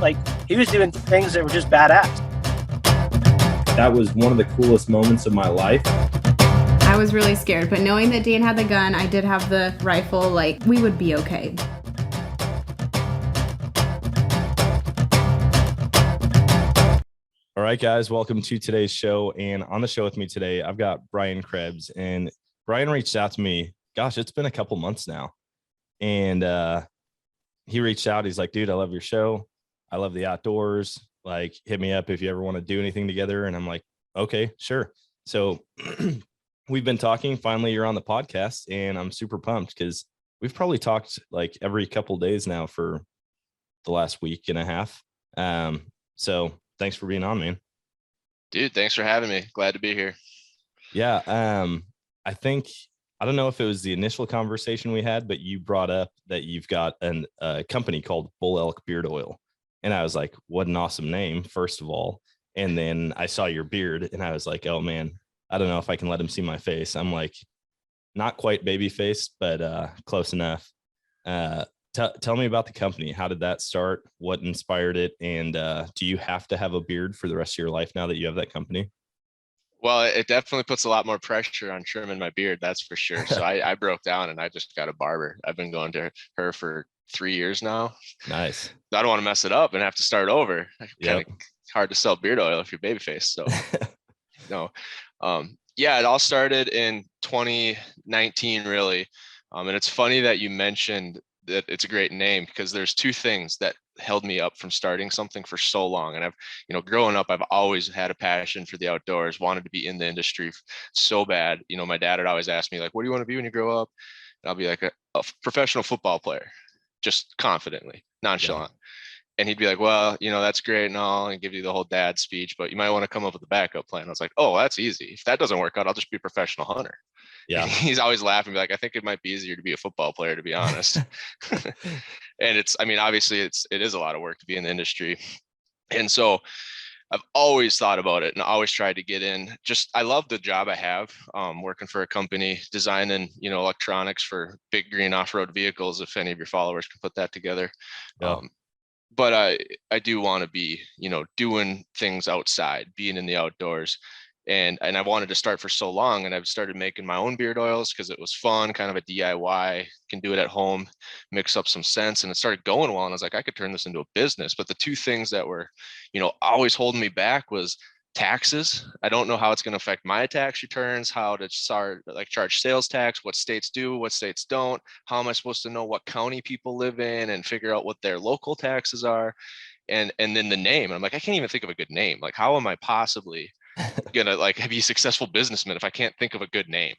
Like, he was doing things that were just badass. That was one of the coolest moments of my life. I was really scared, but knowing that Dan had the gun, I did have the rifle, like, we would be okay. All right, guys, welcome to today's show. And on the show with me today, I've got Brian Krebs. And Brian reached out to me. Gosh, it's been a couple months now. And he reached out. He's like, dude, I love your show. I love the outdoors. Like, hit me up if you ever want to do anything together. And I'm like, okay, sure. So we've been talking. Finally, you're on the podcast. And I'm super pumped because we've probably talked like every couple of days now for the last week and a half. So thanks for being on, man. Dude, thanks for having me. Glad to be here. Yeah. I think, I don't know if it was the initial conversation we had, but you brought up that you've got a company called Bull Elk Beard Oil. And I was like, what an awesome name, first of all. And then I saw your beard and I was like, oh man, I don't know if I can let him see my face. I'm like, not quite baby faced, but close enough. Tell me about the company. How did that start? What inspired it? And do you have to have a beard for the rest of your life now that you have that company? Well, it definitely puts a lot more pressure on trimming my beard, that's for sure. So I broke down and I just got a barber. I've been going to her for 3 years now. Nice. I don't want to mess it up and have to start over. Yep. Kind of hard to sell beard oil if you're babyface. So no. Yeah, it all started in 2019, really. And it's funny that you mentioned that it's a great name because there's two things that held me up from starting something for so long. And I've, growing up, I've always had a passion for the outdoors, wanted to be in the industry so bad. My dad had always asked me, like, what do you want to be when you grow up? And I'll be like a professional football player, just confidently, nonchalant. Yeah. And he'd be like, well, that's great and all, and give you the whole dad speech, but you might want to come up with a backup plan. I was like, oh, that's easy. If that doesn't work out, I'll just be a professional hunter. Yeah. And he's always laughing, like, I think it might be easier to be a football player, to be honest. And obviously it is a lot of work to be in the industry. And so I've always thought about it and always tried to get in. I love the job I have, working for a company designing, electronics for big green off-road vehicles, if any of your followers can put that together. Yeah. But I do want to be, doing things outside, being in the outdoors. And I wanted to start for so long, and I've started making my own beard oils because it was fun, kind of a DIY, can do it at home, mix up some scents, and it started going well. And I was like, I could turn this into a business. But the two things that were, always holding me back was taxes. I don't know how it's going to affect my tax returns, how to start charge sales tax, what states do, what states don't. How am I supposed to know what county people live in and figure out what their local taxes are? And then the name. I'm like, I can't even think of a good name. Like, how am I possibly gonna be a successful businessman if I can't think of a good name?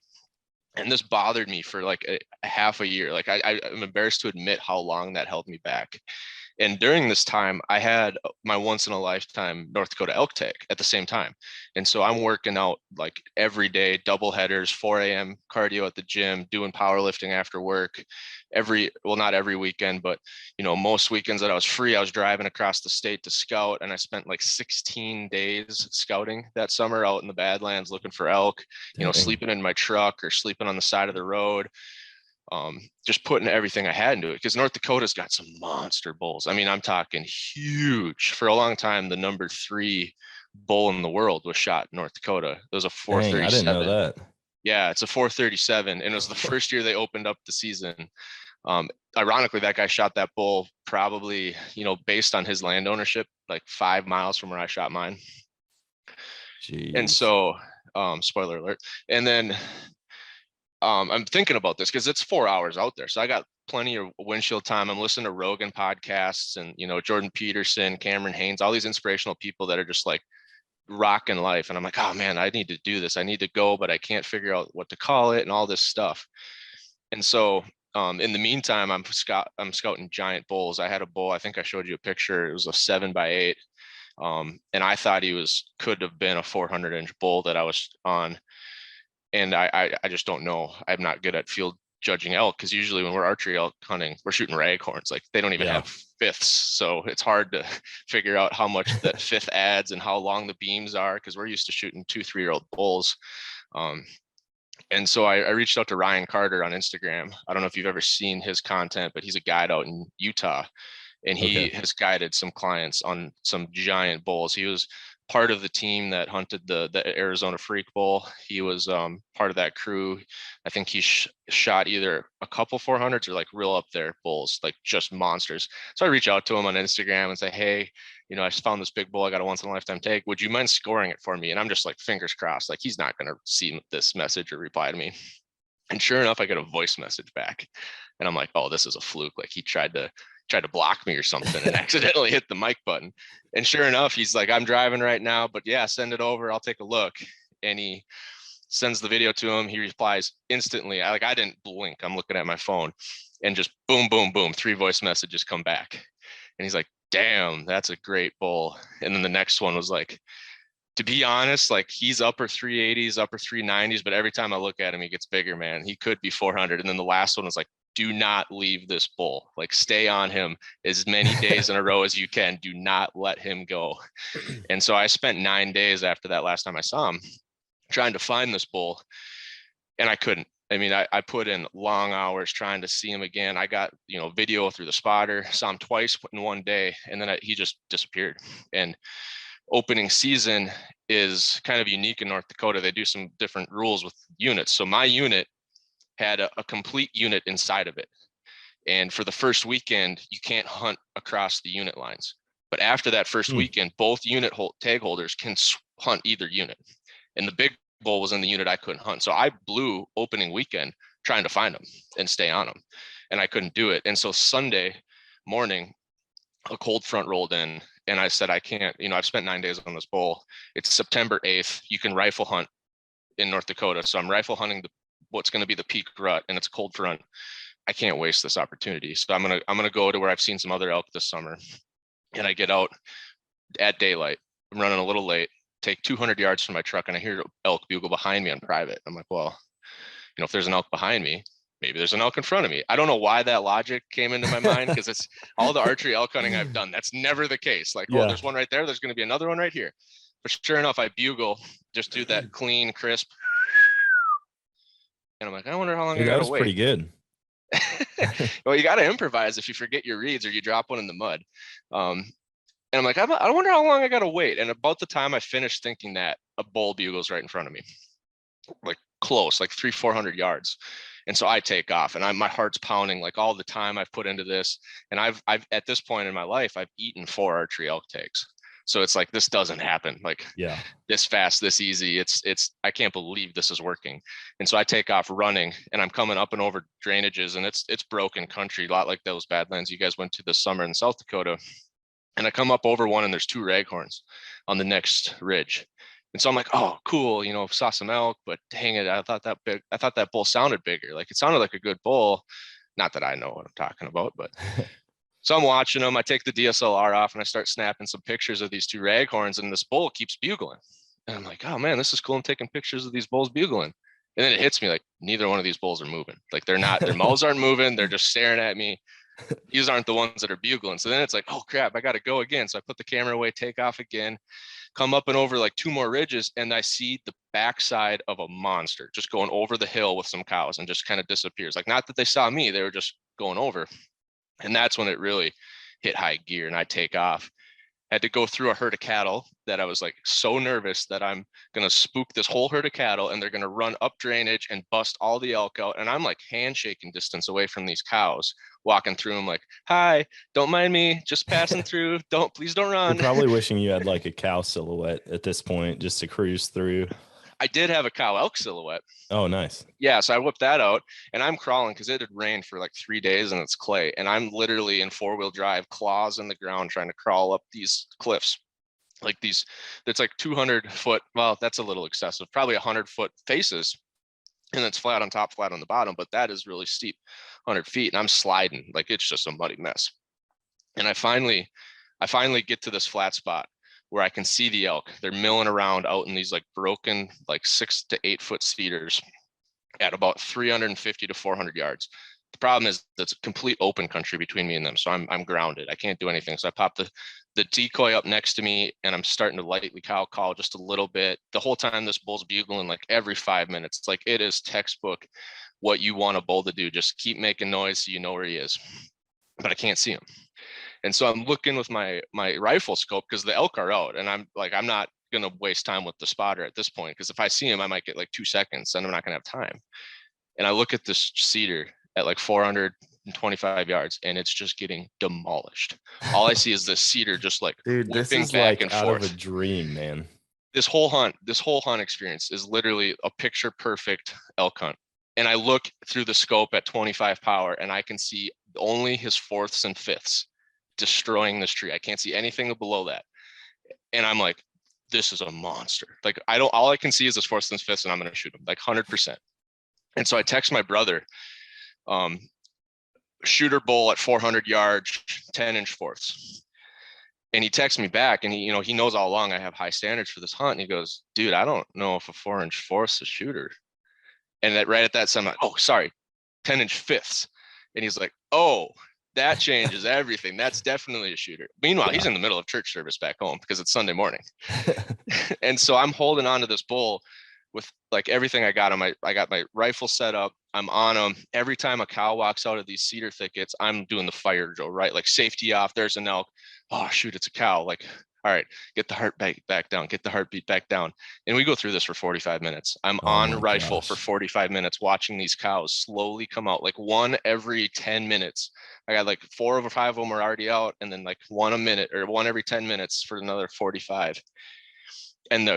And this bothered me for like a half a year. Like I'm embarrassed to admit how long that held me back. And during this time, I had my once in a lifetime North Dakota elk tag at the same time. And so I'm working out like every day, double headers, 4 a.m. cardio at the gym, doing powerlifting after work not every weekend, but most weekends that I was free, I was driving across the state to scout. And I spent like 16 days scouting that summer out in the Badlands looking for elk, sleeping in my truck or sleeping on the side of the road. Just putting everything I had into it because North Dakota's got some monster bulls. I mean, I'm talking huge. For a long time, the number 3 bull in the world was shot in North Dakota. It was a 437. I didn't know that. Yeah, it's a 437, and it was the first year they opened up the season. Ironically, that guy shot that bull probably, based on his land ownership, like 5 miles from where I shot mine. Jeez. And so, spoiler alert. And then I'm thinking about this because it's 4 hours out there. So I got plenty of windshield time. I'm listening to Rogan podcasts and, Jordan Peterson, Cameron Haynes, all these inspirational people that are just like rocking life. And I'm like, oh man, I need to do this. I need to go, but I can't figure out what to call it and all this stuff. And so in the meantime, I'm scouting giant bulls. I had a bull. I think I showed you a picture. It was a 7x8. And I thought he could have been a 400-inch bull that I was on. And I just don't know. I'm not good at field judging elk because usually when we're archery elk hunting, we're shooting raghorns. Like they don't even have fifths. So it's hard to figure out how much that fifth adds and how long the beams are because we're used to shooting 2-3-year-old bulls. And so I reached out to Ryan Carter on Instagram. I don't know if you've ever seen his content, but he's a guide out in Utah. and he has guided some clients on some giant bulls. He was part of the team that hunted the Arizona Freak Bull. He was part of that crew. I think he shot either a couple 400s or like real up there bulls, like just monsters. So I reach out to him on Instagram and say, hey, I just found this big bull. I got a once in a lifetime take. Would you mind scoring it for me? And I'm just like, fingers crossed, like he's not going to see this message or reply to me. And sure enough, I get a voice message back, and I'm like, oh, this is a fluke. Like he tried to block me or something and accidentally hit the mic button. And sure enough, he's like, I'm driving right now, but yeah, send it over. I'll take a look. And he sends the video to him. He replies instantly. I didn't blink. I'm looking at my phone, and just boom, boom, boom, 3 voice messages come back. And he's like, damn, that's a great bull. And then the next one was like, to be honest, like he's upper 380s, upper 390s, but every time I look at him, he gets bigger, man. He could be 400. And then the last one was like, do not leave this bull. Like stay on him as many days in a row as you can. Do not let him go. And so I spent 9 days after that last time I saw him trying to find this bull, and I couldn't. I mean, I put in long hours trying to see him again. I got, video through the spotter, saw him twice in one day, and then he just disappeared. And opening season is kind of unique in North Dakota. They do some different rules with units. So my unit had a complete unit inside of it. And for the first weekend, you can't hunt across the unit lines. But after that first weekend, both unit tag holders can hunt either unit. And the big bull was in the unit I couldn't hunt. So I blew opening weekend trying to find him and stay on him. And I couldn't do it. And so Sunday morning, a cold front rolled in, and I said, I can't, I've spent 9 days on this bull. It's September 8th. You can rifle hunt in North Dakota. So I'm rifle hunting what's going to be the peak rut, and it's cold front. I can't waste this opportunity. So I'm going to go to where I've seen some other elk this summer. And I get out at daylight. I'm running a little late, take 200 yards from my truck, and I hear elk bugle behind me on private. I'm like, well, if there's an elk behind me, maybe there's an elk in front of me. I don't know why that logic came into my mind, because it's all the archery elk hunting I've done. That's never the case. Like, oh, there's one right there. There's going to be another one right here. But sure enough, I bugle, just do that clean, crisp. And I'm like, I wonder how long I got to wait. That was pretty good. Well, you got to improvise if you forget your reeds or you drop one in the mud. And I'm like, I wonder how long I got to wait. And about the time I finished thinking that, a bull bugles right in front of me, like close, like 300-400 yards. And so I take off, and my heart's pounding, like all the time I've put into this. And I've at this point in my life, I've eaten 4 archery elk takes. So it's like, this doesn't happen like this fast, this easy. It's I can't believe this is working. And so I take off running, and I'm coming up and over drainages, and it's broken country, a lot like those Badlands you guys went to this summer in South Dakota. And I come up over one, and there's 2 raghorns on the next ridge. And so I'm like, oh, cool. Saw some elk, but dang it. I thought that bull sounded bigger. Like it sounded like a good bull. Not that I know what I'm talking about, but so I'm watching them. I take the DSLR off, and I start snapping some pictures of these 2 raghorns, and this bull keeps bugling. And I'm like, oh man, this is cool. I'm taking pictures of these bulls bugling. And then it hits me like, neither one of these bulls are moving. Like their mouths aren't moving. They're just staring at me. These aren't the ones that are bugling. So then it's like, oh crap, I got to go again. So I put the camera away, take off again, come up and over like 2 more ridges, and I see the backside of a monster just going over the hill with some cows, and just kind of disappears. Like, not that they saw me, they were just going over. And that's when it really hit high gear, and I take off. Had to go through a herd of cattle that I was like so nervous that I'm going to spook this whole herd of cattle, and they're going to run up drainage and bust all the elk out. And I'm like handshaking distance away from these cows, walking through them like, hi, don't mind me, just passing through. Please don't run. You're probably wishing you had like a cow silhouette at this point just to cruise through. I did have a cow elk silhouette. Oh, nice. Yeah. So I whipped that out, and I'm crawling because it had rained for like 3 days and it's clay. And I'm literally in 4-wheel drive, claws in the ground, trying to crawl up these cliffs. Like it's like 200 foot. Well, that's a little excessive, probably 100-foot faces. And it's flat on top, flat on the bottom, but that is really steep, 100 feet. And I'm sliding like it's just a muddy mess. And I finally get to this flat spot where I can see the elk. They're milling around out in these like broken, like 6 to 8 foot cedars at about 350 to 400 yards. The problem is that's a complete open country between me and them. So I'm grounded. I can't do anything. So I pop the decoy up next to me, and I'm starting to lightly cow call just a little bit. The whole time this bull's bugling like every 5 minutes. It's like, it is textbook what you want a bull to do. Just keep making noise so you know where he is. But I can't see him. And so I'm looking with my rifle scope because the elk are out, and I'm not gonna waste time with the spotter at this point, because if I see him, I might get like 2 seconds and I'm not gonna have time. And I look at this cedar at like 425 yards, and it's just getting demolished. All I see is this cedar just like Dude, this whipping is back like and out forth. of a dream, man. This whole hunt experience is literally a picture perfect elk hunt. And I look through the scope at 25 power, and I can see only his fourths and fifths destroying this tree. I can't see anything below that. And I'm like, this is a monster. Like, all I can see is his fourths and fifths, and I'm going to shoot him like 100%. And so I text my brother, shooter bull at 400 yards, 10-inch fourths. And he texts me back, and he knows all along I have high standards for this hunt. And he goes, dude, I don't know if a 4-inch fourth is a shooter. And right at that time, I'm like, oh, sorry, 10-inch fifths. And he's like, oh, that changes everything. That's definitely a shooter. Meanwhile, he's in the middle of church service back home because it's Sunday morning. And so I'm holding on to this bull with like everything I got. I got my rifle set up. I'm on him. Every time a cow walks out of these cedar thickets, I'm doing the fire drill, right? Like, safety off. There's an elk. Oh, shoot, it's a cow. Like, all right, get the heart back down, get the heartbeat back down. And we go through this for 45 minutes. I'm on rifle for 45 minutes watching these cows slowly come out, like one every 10 minutes. I got like 4 or 5 of them are already out, and then like one a minute, or one every 10 minutes for another 45. And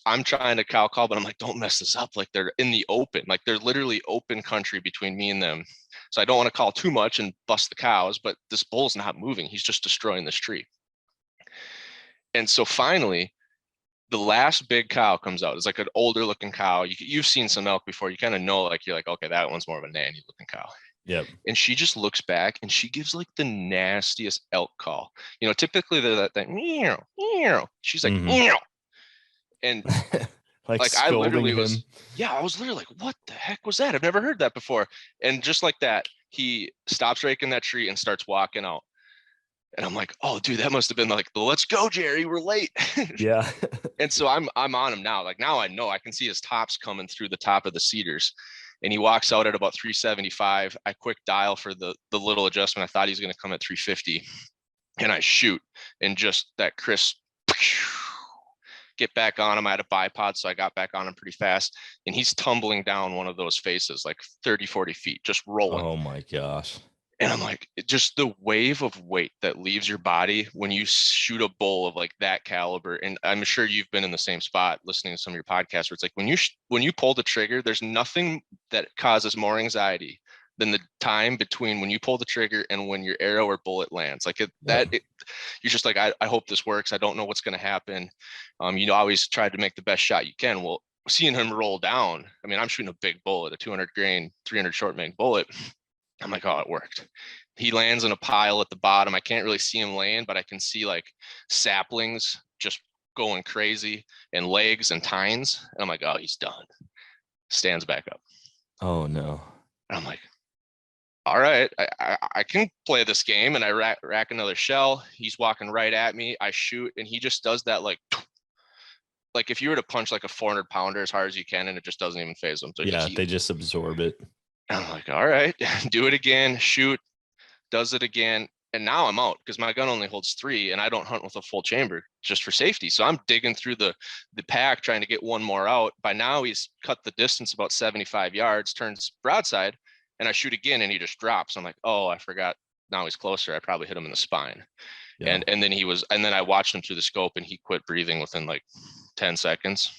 I'm trying to cow call, but I'm like, don't mess this up. Like, they're in the open, like they're literally open country between me and them. So I don't want to call too much and bust the cows, but this bull's not moving. He's just destroying this tree. And so finally, the last big cow comes out. It's like an older looking cow. You've seen some elk before. You kind of know, like, you're like, okay, that one's more of a nanny looking cow. Yep. And she just looks back, and she gives like the nastiest elk call. Typically they're that meow, meow. She's like, meow. And like I literally was, I was literally like, what the heck was that? I've never heard that before. And just like that, he stops raking that tree and starts walking out. And I'm like, oh, dude, that must have been like, let's go, Jerry, we're late. Yeah. And so I'm on him now. Like, now I know I can see his tops coming through the top of the cedars. And he walks out at about 375. I quick dial for the little adjustment. I thought he was going to come at 350. And I shoot, and just that crisp, get back on him. I had a bipod, so I got back on him pretty fast. And he's tumbling down one of those faces, like 30, 40 feet, just rolling. Oh my gosh. And I'm like, just the wave of weight that leaves your body when you shoot a bull of like that caliber. And I'm sure you've been in the same spot listening to some of your podcasts where it's like, when you pull the trigger, there's nothing that causes more anxiety than the time between when you pull the trigger and when your arrow or bullet lands. Like you're just like, I hope this works. I don't know what's going to happen. Always try to make the best shot you can. Well, seeing him roll down, I mean, I'm shooting a big bullet, a 200 grain, 300 short mag bullet. I'm like, oh, it worked. He lands in a pile at the bottom. I can't really see him land, but I can see like saplings just going crazy and legs and tines. And I'm like, oh, he's done. Stands back up. Oh no. And I'm like, all right, I can play this game. And I rack another shell. He's walking right at me. I shoot, and he just does that like if you were to punch like a 400 pounder as hard as you can, and it just doesn't even phase them. So they just absorb it. I'm like, all right, do it again, shoot, does it again. And now I'm out because my gun only holds 3, and I don't hunt with a full chamber just for safety. So I'm digging through the pack trying to get one more out. By now he's cut the distance about 75 yards, turns broadside, and I shoot again, and he just drops. I'm like, oh, I forgot. Now he's closer. I probably hit him in the spine. Yeah. And then I watched him through the scope, and he quit breathing within like 10 seconds.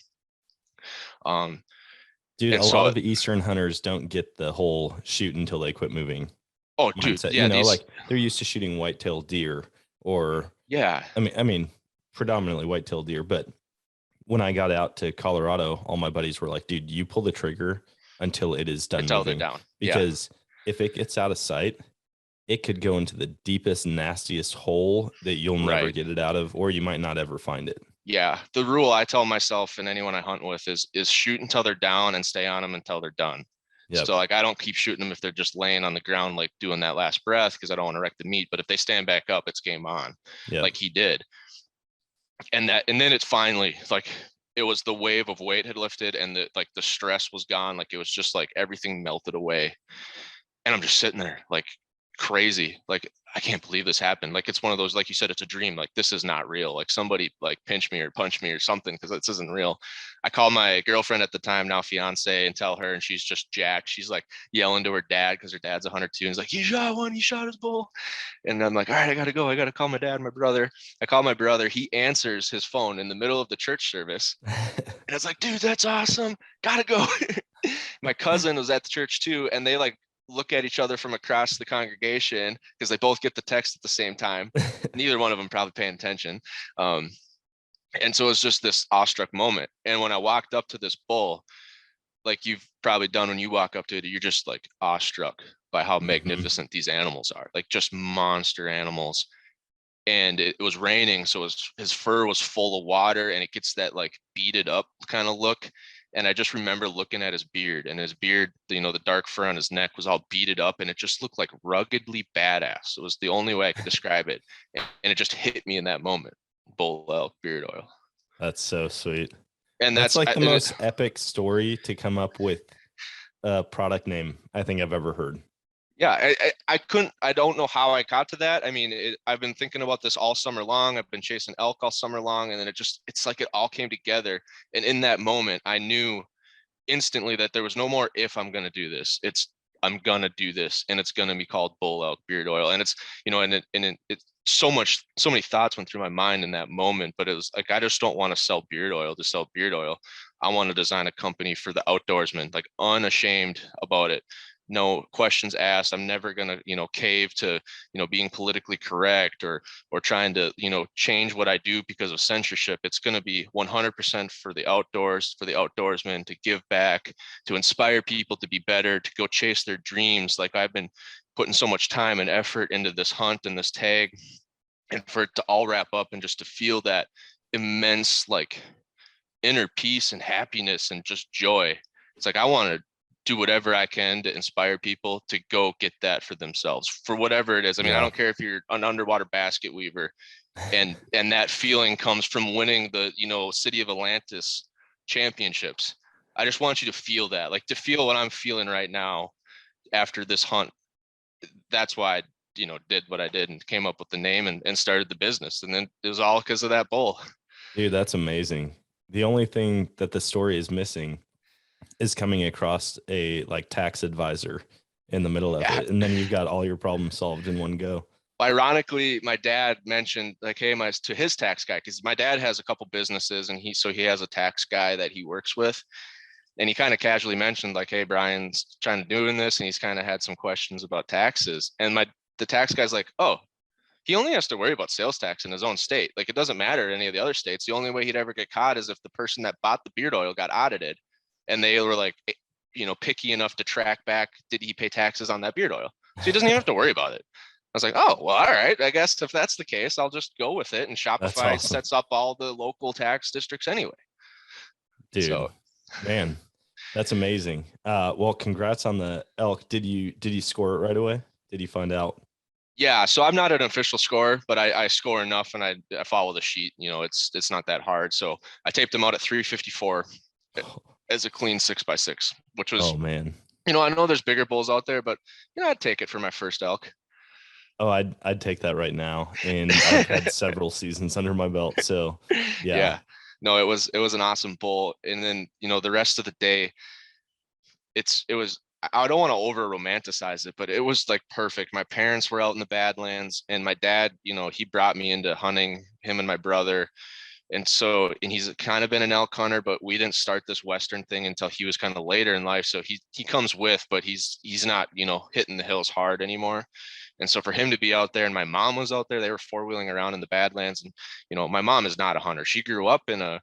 Dude, a lot of the Eastern hunters don't get the whole shoot until they quit moving. Oh, dude, yeah, like they're used to shooting white-tailed deer, or I mean, predominantly white-tailed deer. But when I got out to Colorado, all my buddies were like, "Dude, you pull the trigger until it is done moving, they're down." Because if it gets out of sight, it could go into the deepest, nastiest hole that you'll never get it out of, or you might not ever find it. Yeah, the rule I tell myself and anyone I hunt with is shoot until they're down and stay on them until they're done. Yep. So like I don't keep shooting them if they're just laying on the ground like doing that last breath, because I don't want to wreck the meat. But if they stand back up, it's game on, like he did. And then it's finally like it was the wave of weight had lifted, and the stress was gone. Like it was just like everything melted away. And I'm just sitting there like crazy. Like, I can't believe this happened. Like, it's one of those, like you said, it's a dream. Like, this is not real. Like, somebody like pinch me or punch me or something, because this isn't real. I call my girlfriend at the time, now fiance, and tell her, and she's just jacked. She's like yelling to her dad because her dad's 102, and he's like, he shot one, he shot his bull. And I'm like, all right, I gotta go. I gotta call my dad, my brother. I call my brother. He answers his phone in the middle of the church service, and it's like, dude, that's awesome. Gotta go. My cousin was at the church too, and they like look at each other from across the congregation because they both get the text at the same time. Neither one of them probably paying attention. And so it's just this awestruck moment. And when I walked up to this bull, like you've probably done when you walk up to it, you're just like awestruck by how magnificent these animals are, like just monster animals. And it was raining, so his fur was full of water, and it gets that like beaded up kind of look. And I just remember looking at his beard, and his beard, the dark fur on his neck was all beaded up, and it just looked like ruggedly badass. It was the only way I could describe it. And it just hit me in that moment. Bull elk beard oil. That's so sweet. And that's like the most epic story to come up with a product name I think I've ever heard. Yeah, I don't know how I got to that. I mean, I've been thinking about this all summer long. I've been chasing elk all summer long. And then it's like it all came together. And in that moment, I knew instantly that there was no more if I'm going to do this. I'm going to do this, and it's going to be called bull elk beard oil. And it's, it's so many thoughts went through my mind in that moment, but it was like, I just don't want to sell beard oil to sell beard oil. I want to design a company for the outdoorsman, like unashamed about it. No questions asked. I'm never going to, cave to, being politically correct or trying to, change what I do because of censorship. It's going to be 100% for the outdoors, for the outdoorsman, to give back, to inspire people to be better, to go chase their dreams. Like I've been putting so much time and effort into this hunt and this tag, and for it to all wrap up and just to feel that immense, like inner peace and happiness and just joy. It's like, I want to do whatever I can to inspire people to go get that for themselves, for whatever it is. I mean, I don't care if you're an underwater basket weaver and that feeling comes from winning the, City of Atlantis championships. I just want you to feel that, like to feel what I'm feeling right now after this hunt. That's why I, did what I did and came up with the name and started the business. And then it was all because of that bull. Dude, that's amazing. The only thing that the story is missing is coming across a like tax advisor in the middle of it. And then you've got all your problems solved in one go. Ironically, my dad mentioned like, hey, to his tax guy, because my dad has a couple businesses and he has a tax guy that he works with. And he kind of casually mentioned like, hey, Brian's trying to do this. And he's kind of had some questions about taxes. And the tax guy's like, oh, he only has to worry about sales tax in his own state. Like it doesn't matter in any of the other states. The only way he'd ever get caught is if the person that bought the beard oil got audited. And they were like, picky enough to track back, did he pay taxes on that beard oil? So he doesn't even have to worry about it. I was like, oh, well, all right. I guess if that's the case, I'll just go with it. And Shopify sets up all the local tax districts anyway. Dude, man, that's amazing. Well, congrats on the elk. Did you score it right away? Did you find out? Yeah, so I'm not an official scorer, but I score enough and I follow the sheet. It's not that hard. So I taped him out at 354. As a clean 6x6, which was, oh man, I know there's bigger bulls out there, but I'd take it for my first elk. Oh, I'd take that right now. And I've had several seasons under my belt. So yeah. No, it was an awesome bull. And then, the rest of the day, I don't want to over romanticize it, but it was like perfect. My parents were out in the Badlands and my dad, he brought me into hunting, him and my brother. And he's kind of been an elk hunter, but we didn't start this Western thing until he was kind of later in life. So he comes with, but he's not, hitting the hills hard anymore. And so for him to be out there, and my mom was out there, they were 4-wheeling around in the Badlands. And, my mom is not a hunter. She grew up in a,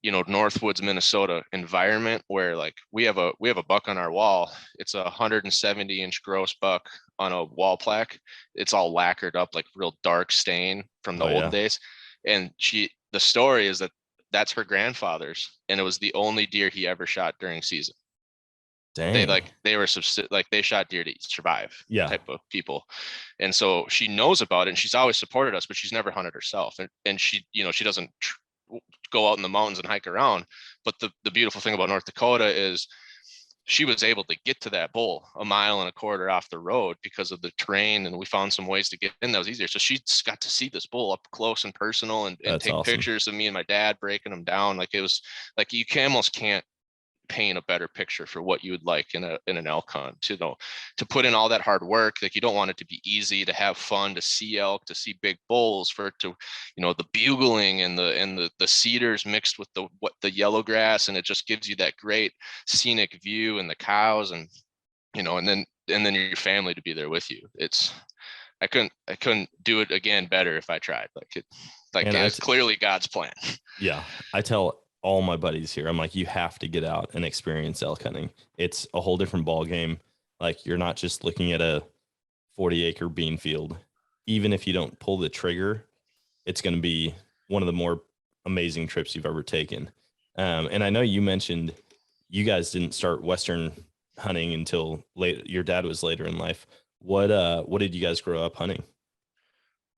Northwoods, Minnesota environment where like we have a buck on our wall. It's a 170-inch gross buck on a wall plaque. It's all lacquered up, like real dark stain from the old days. And the story is that that's her grandfather's, and it was the only deer he ever shot during season. Dang. They shot deer to survive, type of people. And so she knows about it and she's always supported us, but she's never hunted herself. And she, she doesn't go out in the mountains and hike around. But the beautiful thing about North Dakota is she was able to get to that bull 1.25 miles off the road because of the terrain, and we found some ways to get in that was easier. So she got to see this bull up close and personal, and take awesome. pictures of me and my dad breaking them down. Like, it was like, you almost can't paint a better picture for what you would like in an elk hunt, to put in all that hard work. Like, you don't want it to be easy, to have fun, to see elk, to see big bulls, for it to, the bugling and the cedars mixed with the yellow grass, and it just gives you that great scenic view, and the cows, and and then your family to be there with you. I couldn't do it again better if I tried. It's clearly God's plan. Yeah, I tell all my buddies here, I'm like, you have to get out and experience elk hunting. It's a whole different ball game. Like, you're not just looking at a 40-acre bean field. Even if you don't pull the trigger, it's going to be one of the more amazing trips you've ever taken. And I know you mentioned you guys didn't start Western hunting until late. Your dad was later in life. What did you guys grow up hunting?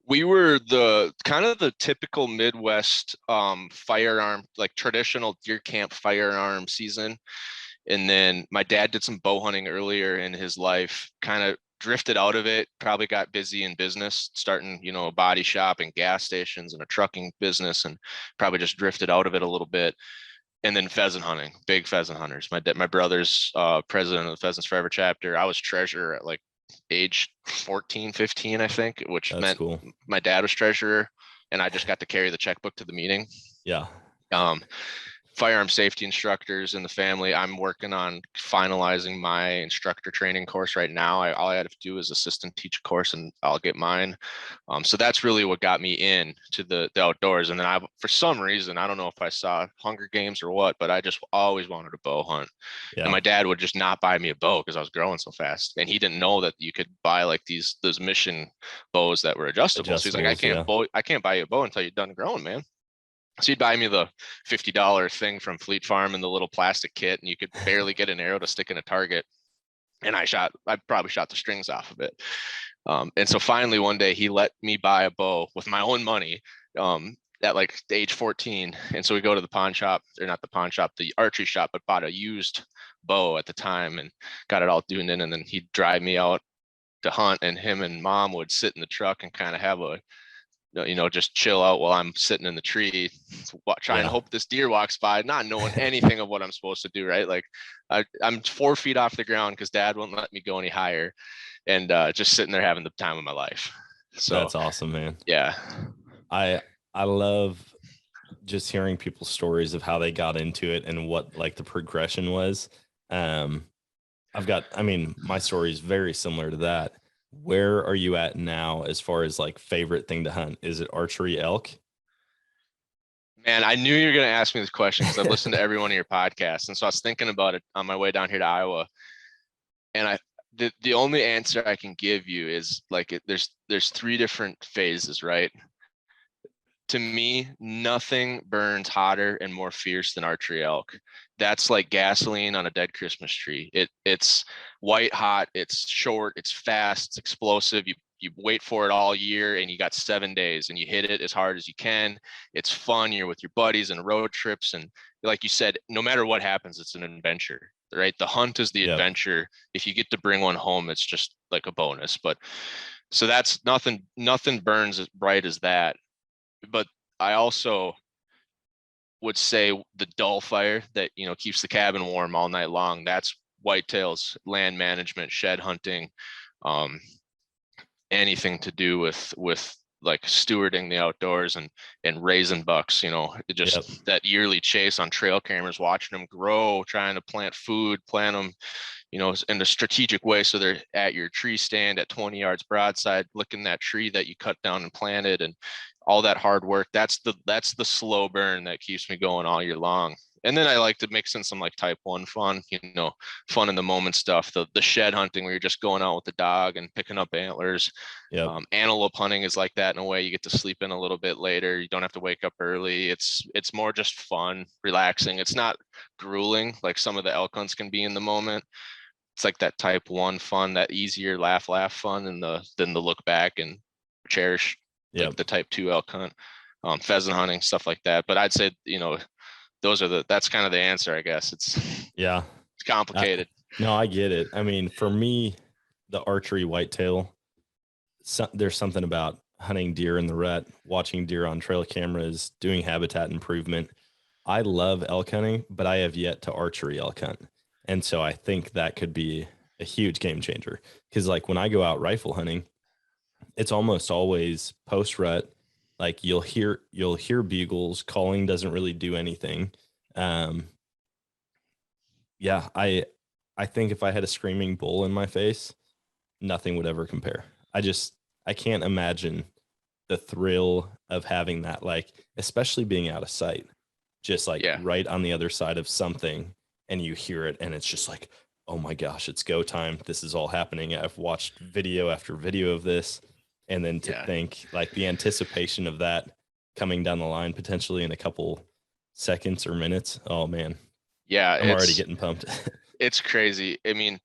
We were the kind of the typical Midwest firearm, like traditional deer camp firearm season. And then my dad did some bow hunting earlier in his life, kind of drifted out of it, probably got busy in business, starting, a body shop and gas stations and a trucking business, and probably just drifted out of it a little bit. And then pheasant hunting, big pheasant hunters. My brother's president of the Pheasants Forever chapter. I was treasurer at like age 14, 15, I think, which That's meant cool. My dad was treasurer, and I just got to carry the checkbook to the meeting. Yeah. Firearm safety instructors in the family. I'm working on finalizing my instructor training course right now. All I had to do is assistant teach a course, and I'll get mine. So that's really what got me in to the outdoors. And then for some reason, I don't know if I saw Hunger Games or what, but I just always wanted a bow hunt. Yeah. And my dad would just not buy me a bow because I was growing so fast. And he didn't know that you could buy like those mission bows that were adjustable. So he's like, I can't buy you a bow until you're done growing, man. So he'd buy me the $50 thing from Fleet Farm and the little plastic kit, and you could barely get an arrow to stick in a target. And I probably shot the strings off of it. And so finally one day he let me buy a bow with my own money at like age 14. And so we go to the pawn shop, or not the pawn shop, the archery shop, but bought a used bow at the time and got it all tuned in. And then he'd drive me out to hunt, and him and mom would sit in the truck and kind of have just chill out while I'm sitting in the tree, trying to hope this deer walks by, not knowing anything of what I'm supposed to do. Right. Like I'm 4 feet off the ground because dad wouldn't let me go any higher, and just sitting there having the time of my life. So that's awesome, man. Yeah. I love just hearing people's stories of how they got into it and what like the progression was. My story is very similar to that. Where are you at now as far as like favorite thing to hunt? Is it archery, elk? Man, I knew you were going to ask me this question because I've listened to every one of your podcasts. And so I was thinking about it on my way down here to Iowa. And the only answer I can give you is like, there's 3 different phases, right? To me, nothing burns hotter and more fierce than archery elk. That's like gasoline on a dead Christmas tree. It's white hot, it's short, it's fast, it's explosive. You wait for it all year, and you got 7 days, and you hit it as hard as you can. It's fun. You're with your buddies and road trips, and like you said, no matter what happens, it's an adventure, right? The hunt is the adventure. If you get to bring one home, it's just like a bonus. But so that's nothing burns as bright as that. But I also would say the dull fire that, keeps the cabin warm all night long. That's whitetails, land management, shed hunting, anything to do with like stewarding the outdoors and raising bucks, that yearly chase on trail cameras, watching them grow, trying to plant them, in a strategic way. So they're at your tree stand at 20 yards broadside, looking that tree that you cut down and planted, and all that hard work. That's the slow burn that keeps me going all year long. And then I like to mix in some like type 1 fun, fun in the moment stuff. The shed hunting where you're just going out with the dog and picking up antlers. Antelope hunting is like that in a way. You get to sleep in a little bit later. You don't have to wake up early. It's more just fun, relaxing. It's not grueling like some of the elk hunts can be in the moment. It's like that type 1 fun, that easier laugh fun, and than the look back and cherish like the type 2 elk hunt, pheasant hunting, stuff like that. But I'd say, that's kind of the answer, I guess. It's It's complicated. No, I get it. I mean, for me, the archery whitetail, there's something about hunting deer in the rut, watching deer on trail cameras, doing habitat improvement. I love elk hunting, but I have yet to archery elk hunt. And so I think that could be a huge game changer. Because like when I go out rifle hunting, it's almost always post rut. Like you'll hear bugles. Calling doesn't really do anything. Yeah, I think if I had a screaming bull in my face, nothing would ever compare. I can't imagine the thrill of having that, like, especially being out of sight, just like right on the other side of something, and you hear it and it's just like, oh my gosh, it's go time. This is all happening. I've watched video after video of this. And then to think like the anticipation of that coming down the line potentially in a couple seconds or minutes. Oh man. Yeah. I'm already getting pumped. It's crazy. I mean,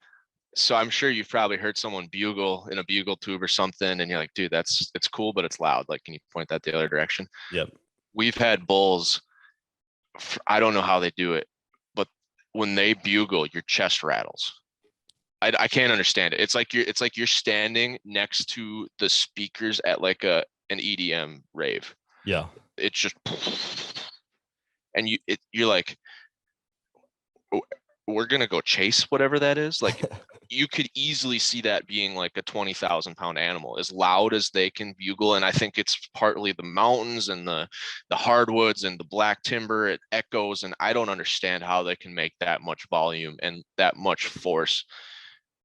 so I'm sure you've probably heard someone bugle in a bugle tube or something, and you're like, dude, it's cool, but it's loud. Like, can you point that the other direction? Yep. We've had bulls. I don't know how they do it, but when they bugle, your chest rattles. I can't understand it. It's like you're standing next to the speakers at like an EDM rave. Yeah. It's just, and you're like, we're gonna go chase whatever that is. Like you could easily see that being like a 20,000 pound animal, as loud as they can bugle. And I think it's partly the mountains and the hardwoods and the black timber. It echoes, and I don't understand how they can make that much volume and that much force.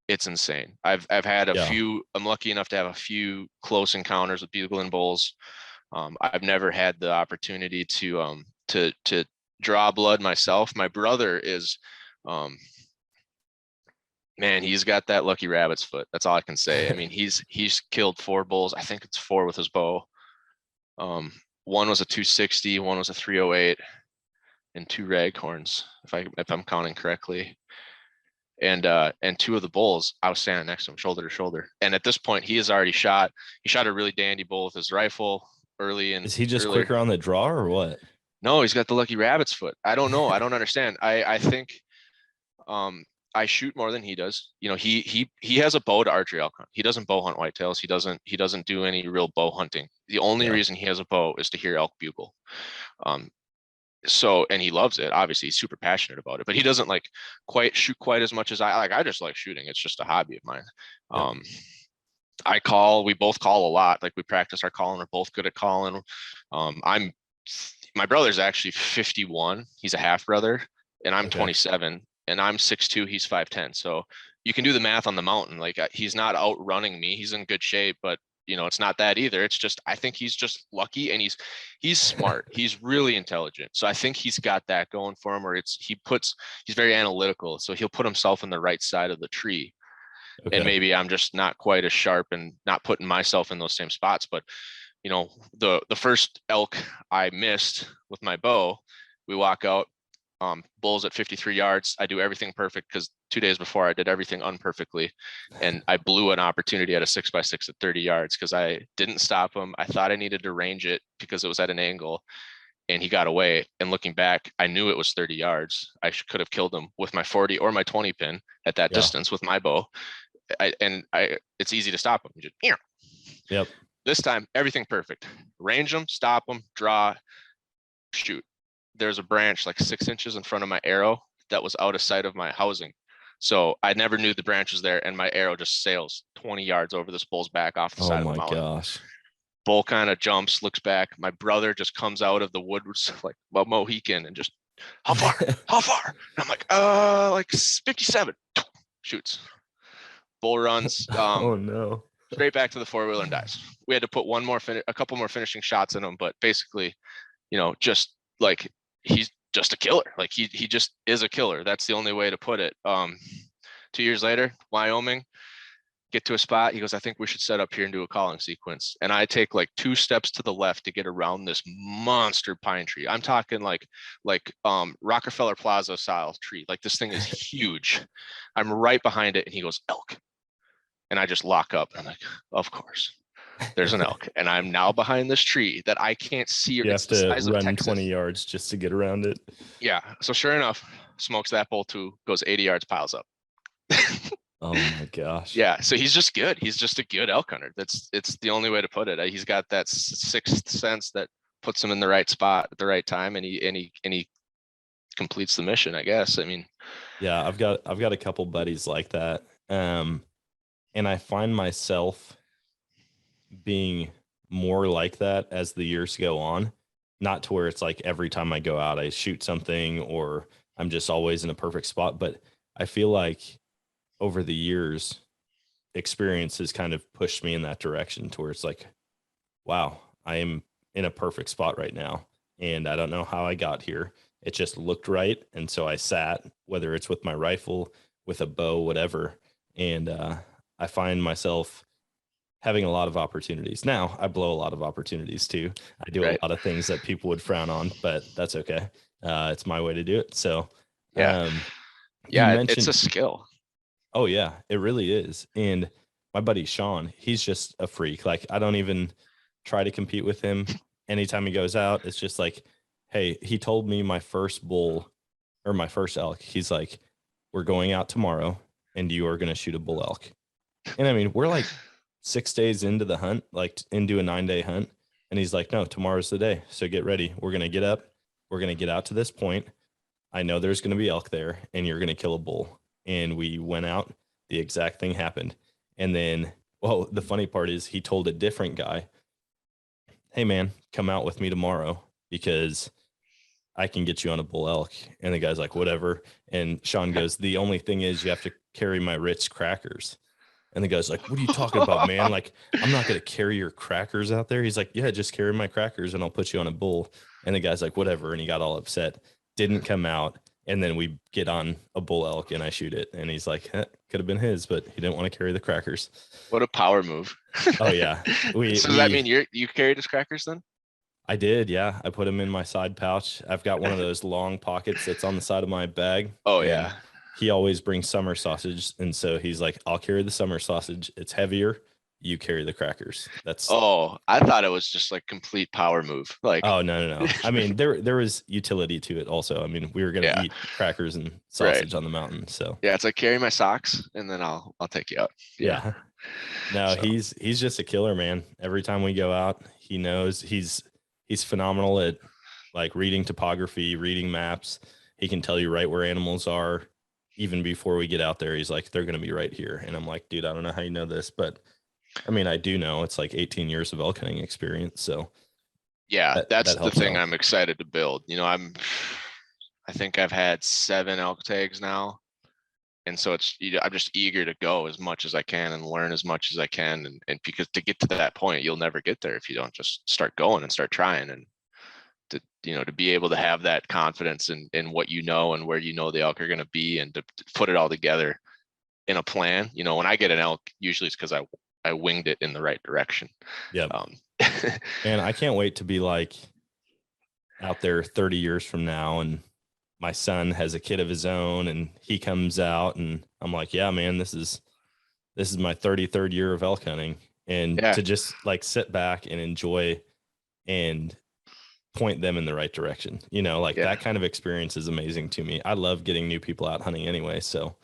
It's insane. I've had a few. I'm lucky enough to have a few close encounters with bugling bulls. I've never had the opportunity to draw blood myself. My brother is, man, he's got that lucky rabbit's foot. That's all I can say. I mean, he's killed 4 bulls. I think it's 4 with his bow. One was a 260, one was a 308, and 2 raghorns, if I'm counting correctly. And 2 of the bulls, I was standing next to him, shoulder to shoulder. And at this point, he shot a really dandy bull with his rifle early. And is he just quicker on the draw or what? No, he's got the lucky rabbit's foot. I don't know. I don't understand. I think I shoot more than he does. You know, he has a bow to archery elk hunt. He doesn't bow hunt whitetails. He doesn't do any real bow hunting. The only reason he has a bow is to hear elk bugle. So, and he loves it. Obviously, he's super passionate about it, but he doesn't like shoot quite as much as I like. I just like shooting. It's just a hobby of mine. We both call a lot. Like we practice our calling. We're both good at calling. My brother's actually 51. He's a half brother, and I'm 27, and I'm 6'2". He's 5'10". So you can do the math on the mountain. Like he's not outrunning me. He's in good shape, but you know, it's not that either. It's just, I think he's just lucky, and he's smart. He's really intelligent. So I think he's got that going for him, where he's very analytical. So he'll put himself on the right side of the tree. Okay. And maybe I'm just not quite as sharp and not putting myself in those same spots. But, you know, the first elk I missed with my bow, we walk out, bulls at 53 yards. I do everything perfect because 2 days before I did everything unperfectly, and I blew an opportunity at a 6x6 at 30 yards because I didn't stop him. I thought I needed to range it because it was at an angle, and he got away. And looking back, I knew it was 30 yards. I could have killed him with my 40 or my 20 pin at that distance with my bow. It's easy to stop him. You just, This time, everything perfect. Range him, stop him, draw, shoot. There's a branch like 6 inches in front of my arrow that was out of sight of my housing. So I never knew the branch was there, and my arrow just sails 20 yards over this bull's back off the side of the mountain. Oh my gosh. Bull kind of jumps, looks back. My brother just comes out of the woods like a Mohican and just, how far? How far? And I'm like, like 57. Shoots. Bull runs. Oh no. Straight back to the 4-wheeler and dies. We had to put a couple more finishing shots in him, but basically, you know, just like he's just a killer. Like he just is a killer. That's the only way to put it. 2 years later, Wyoming, get to a spot. He goes, I think we should set up here and do a calling sequence. And I take like 2 steps to the left to get around this monster pine tree. I'm talking like Rockefeller Plaza style tree. Like this thing is huge. I'm right behind it, and he goes, elk. And I just lock up. I'm like, of course. there's an elk, and I'm now behind this tree that I can't see. You It's have the to size of run Texas. 20 yards just to get around it. Yeah. So sure enough, smokes that bull too, goes 80 yards, piles up. Oh my gosh. Yeah. So he's just good. He's just a good elk hunter. It's the only way to put it. He's got that sixth sense that puts him in the right spot at the right time, and he completes the mission, I guess. I mean, Yeah, I've got a couple buddies like that. And I find myself being more like that as the years go on. Not to where it's like every time I go out, I shoot something or I'm just always in a perfect spot. But I feel like over the years, experience has kind of pushed me in that direction to where it's like, wow, I am in a perfect spot right now. And I don't know how I got here. It just looked right. And so I sat, whether it's with my rifle, with a bow, whatever. And I find myself having a lot of opportunities. Now I blow a lot of opportunities too. I do right. a lot of things that people would frown on, but that's okay. It's my way to do it. So Yeah. you Yeah. mentioned, It's a skill. oh yeah, it really is. And my buddy Sean, he's just a freak. Like I don't even try to compete with him. Anytime he goes out, it's just like, hey, he told me my first bull or my first elk. He's like, we're going out tomorrow and you are going to shoot a bull elk. And I mean, we're like 6 days into the hunt, like into a 9-day hunt. And he's like, no, tomorrow's the day. So get ready. We're going to get up. We're going to get out to this point. I know there's going to be elk there and you're going to kill a bull. And we went out. The exact thing happened. And then, well, the funny part is he told a different guy, hey man, come out with me tomorrow because I can get you on a bull elk. And the guy's like, whatever. And Sean goes, the only thing is you have to carry my Ritz crackers. And the guy's like, what are you talking about, man? Like, I'm not going to carry your crackers out there. He's like, yeah, just carry my crackers and I'll put you on a bull. And the guy's like, whatever. And he got all upset, didn't come out. And then we get on a bull elk and I shoot it. And he's like, could have been his, but he didn't want to carry the crackers. What a power move. Oh yeah. So does that mean you carried his crackers then? I did. Yeah. I put them in my side pouch. I've got one of those long pockets that's on the side of my bag. Oh yeah. He always brings summer sausage. And so he's like, I'll carry the summer sausage. It's heavier. You carry the crackers. That's I thought it was just like complete power move. Like, oh no. I mean, there was utility to it also. I mean, we were gonna eat crackers and sausage on the mountain. So yeah, it's like carry my socks and then I'll take you out. Yeah. No, so. He's just a killer, man. Every time we go out, he knows he's phenomenal at like reading topography, reading maps. He can tell you right where animals are. Even before we get out there, he's like, they're going to be right here. And I'm like, dude, I don't know how you know this, but I mean, I do know. It's like 18 years of elk hunting experience. So yeah, that's the thing out. I'm excited to build. You know, I think I've had 7 elk tags now. And so I'm just eager to go as much as I can and learn as much as I can. And because to get to that point, you'll never get there if you don't just start going and start trying. And to be able to have that confidence in what you know and where you know the elk are going to be and to put it all together in a plan. You know, when I get an elk, usually it's because I winged it in the right direction. Yeah. And I can't wait to be like out there 30 years from now and my son has a kid of his own and he comes out and I'm like, yeah, man, this is my 33rd year of elk hunting. And to just like sit back and enjoy and point them in the right direction, like that kind of experience is amazing to me. I love getting new people out hunting anyway. So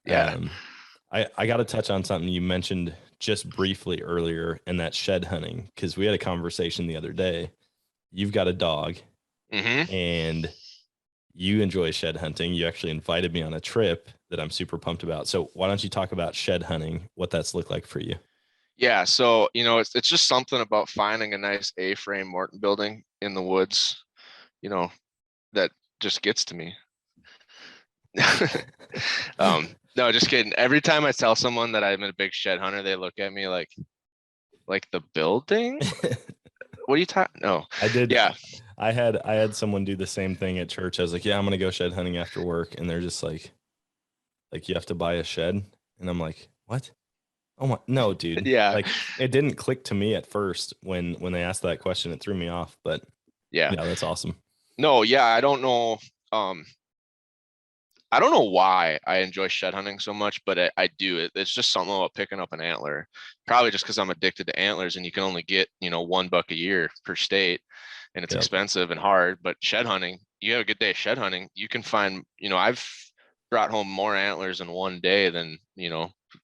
I got to touch on something you mentioned just briefly earlier, and that's shed hunting, because we had a conversation the other day. You've got a dog and you enjoy shed hunting. You actually invited me on a trip that I'm super pumped about. So why don't you talk about shed hunting, what that's looked like for you? Yeah. So, it's just something about finding a nice A-frame Morton building in the woods, that just gets to me. No, just kidding. Every time I tell someone that I'm a big shed hunter, they look at me like the building. What are you talking? No, I did. Yeah. I had someone do the same thing at church. I was like, yeah, I'm going to go shed hunting after work. And they're just like, you have to buy a shed. And I'm like, what? Oh my, no, dude. Yeah. Like it didn't click to me at first when they asked that question. It threw me off, but yeah, that's awesome. No, yeah. I don't know. I don't know why I enjoy shed hunting so much, but I do. It's just something about picking up an antler. Probably just because I'm addicted to antlers, and you can only get, $1 a year per state, and it's expensive and hard. But shed hunting, you have a good day of shed hunting, you can find, I've brought home more antlers in one day than,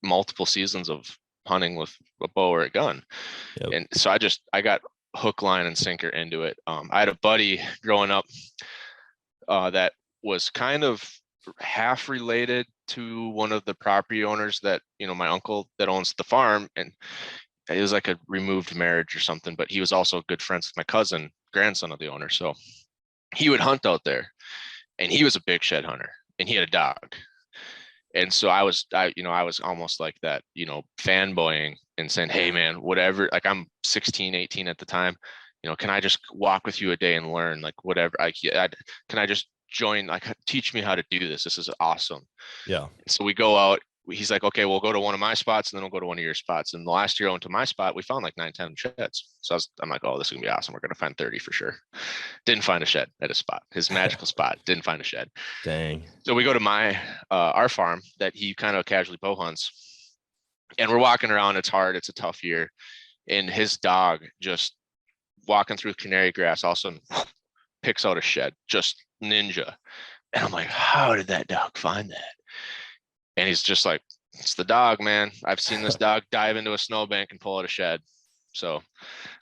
multiple seasons of hunting with a bow or a gun. And so I got hook, line, and sinker into it. I had a buddy growing up that was kind of half related to one of the property owners that, my uncle that owns the farm, and it was like a removed marriage or something, but he was also good friends with my cousin, grandson of the owner. So he would hunt out there, and he was a big shed hunter, and he had a dog. And so I was almost like that, fanboying and saying, hey man, whatever, like I'm 16, 18 at the time, can I just walk with you a day and learn, like whatever, can I just join, like teach me how to do this? This is awesome. Yeah. So we go out, he's like, okay, we'll go to one of my spots and then we'll go to one of your spots. And the last year I went to my spot, we found like 9-10 sheds. So I'm like, oh, this is gonna be awesome. We're gonna find 30 for sure. Didn't find a shed at his spot, his magical spot. Didn't find a shed. Dang. So we go to our farm that he kind of casually bow hunts, and we're walking around. It's hard. It's a tough year. And his dog just walking through canary grass, all of a sudden picks out a shed, just ninja. And I'm like, how did that dog find that? And he's just like, it's the dog, man. I've seen this dog dive into a snowbank and pull out a shed. So,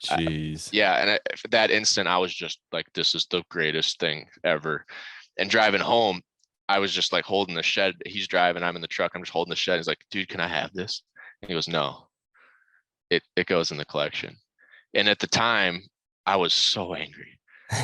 jeez. And that instant, I was just like, this is the greatest thing ever. And driving home, I was just like holding the shed. He's driving, I'm in the truck. I'm just holding the shed. He's like, dude, can I have this? And he goes, no, it goes in the collection. And at the time, I was so angry.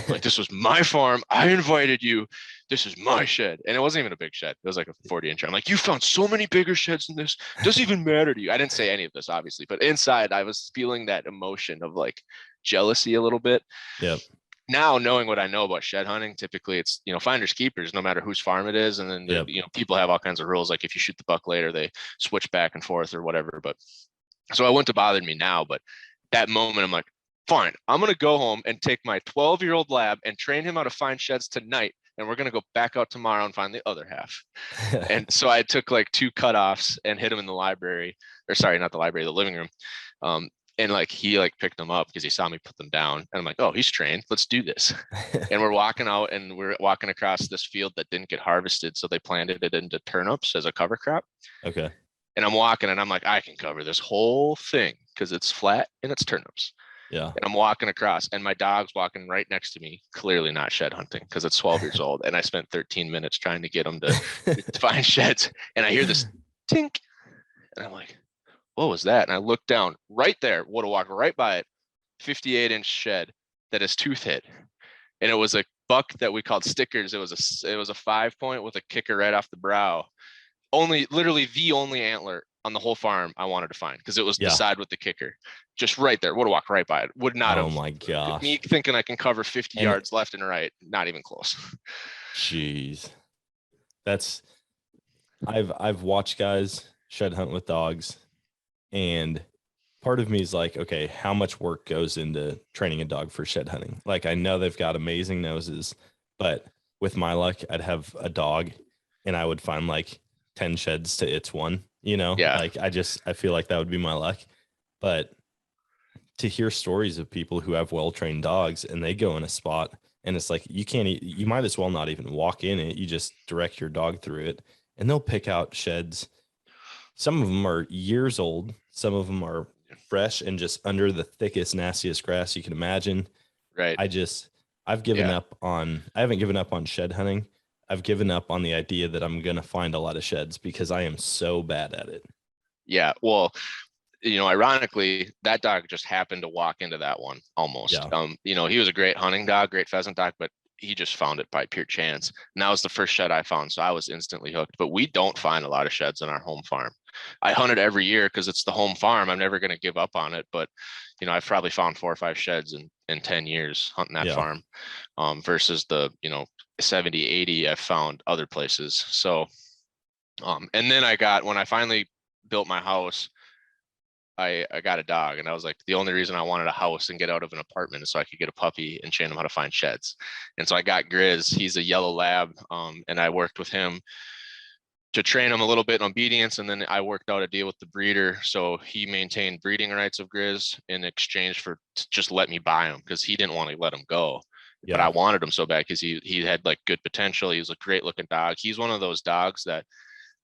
Like, this was my farm. I invited you. This is my shed. And it wasn't even a big shed. It was like a 40-inch. I'm like, you found so many bigger sheds than this. Doesn't even matter to you. I didn't say any of this, obviously, but inside I was feeling that emotion of like jealousy a little bit. Yep. Now, knowing what I know about shed hunting, typically it's, finders keepers, no matter whose farm it is. And then, people have all kinds of rules. Like if you shoot the buck later, they switch back and forth or whatever. But so it wouldn't have bothered me now, but that moment I'm like, fine, I'm going to go home and take my 12-year-old lab and train him how to find sheds tonight. And we're going to go back out tomorrow and find the other half. And so I took like 2 cutoffs and hit him in the library, or sorry, not the library, the living room. And like, he like picked them up because he saw me put them down. And I'm like, oh, he's trained. Let's do this. And we're walking out, and we're walking across this field that didn't get harvested. So they planted it into turnips as a cover crop. Okay. And I'm walking, and I'm like, I can cover this whole thing because it's flat and it's turnips. Yeah. And I'm walking across, and my dog's walking right next to me, clearly not shed hunting because it's 12 years old. And I spent 13 minutes trying to get him to find sheds. And I hear this tink. And I'm like, what was that? And I looked down right there, would have walked right by it, 58-inch shed that is tooth hit. And it was a buck that we called stickers. It was a 5-point with a kicker right off the brow. Literally the only antler on the whole farm I wanted to find because it was the side with the kicker, just right there. Would have walked right by it. Would not have. Oh my gosh! Me thinking I can cover 50 yards left and right, not even close. Jeez, I've watched guys shed hunt with dogs, and part of me is like, okay, how much work goes into training a dog for shed hunting? Like, I know they've got amazing noses, but with my luck, I'd have a dog, and I would find like 10 sheds to its one. Like I feel like that would be my luck. But to hear stories of people who have well-trained dogs and they go in a spot and it's like, you might as well not even walk in it. You just direct your dog through it and they'll pick out sheds. Some of them are years old. Some of them are fresh and just under the thickest, nastiest grass you can imagine. Right. I've given up on, I haven't given up on shed hunting. I've given up on the idea that I'm going to find a lot of sheds because I am so bad at it. Yeah. Well, ironically, that dog just happened to walk into that one almost. Yeah. He was a great hunting dog, great pheasant dog, but he just found it by pure chance. And that was the first shed I found. So I was instantly hooked, but we don't find a lot of sheds on our home farm. I hunt it every year because it's the home farm. I'm never going to give up on it, but I've probably found 4 or 5 sheds in 10 years hunting that farm, versus the, 70, 80 I've found other places. So, and then when I finally built my house, I got a dog, and I was like, the only reason I wanted a house and get out of an apartment is so I could get a puppy and train him how to find sheds. And so I got Grizz. He's a yellow lab, and I worked with him to train him a little bit in obedience, and then I worked out a deal with the breeder, so he maintained breeding rights of Grizz in exchange for just let me buy him, because he didn't want to let him go. But I wanted him so bad because he had like good potential. He was a great looking dog. He's one of those dogs that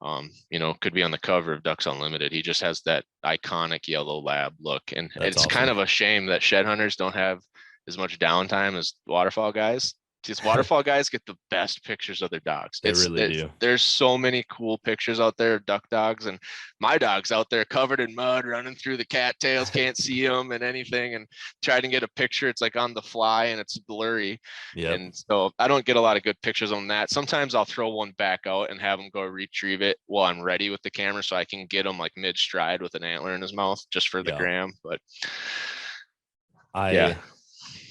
could be on the cover of Ducks Unlimited. He just has that iconic yellow lab look. And That's it's awesome. kind of a shame that shed hunters don't have as much downtime as waterfowl guys. These waterfowl guys get the best pictures of their dogs. They really do. There's so many cool pictures out there of duck dogs, and my dog's out there covered in mud, running through the cattails, can't see them and anything, and trying to get a picture. It's like on the fly and it's blurry. Yeah. And so I don't get a lot of good pictures on that. Sometimes I'll throw one back out and have him go retrieve it while I'm ready with the camera, so I can get him like mid stride with an antler in his mouth just for the gram. But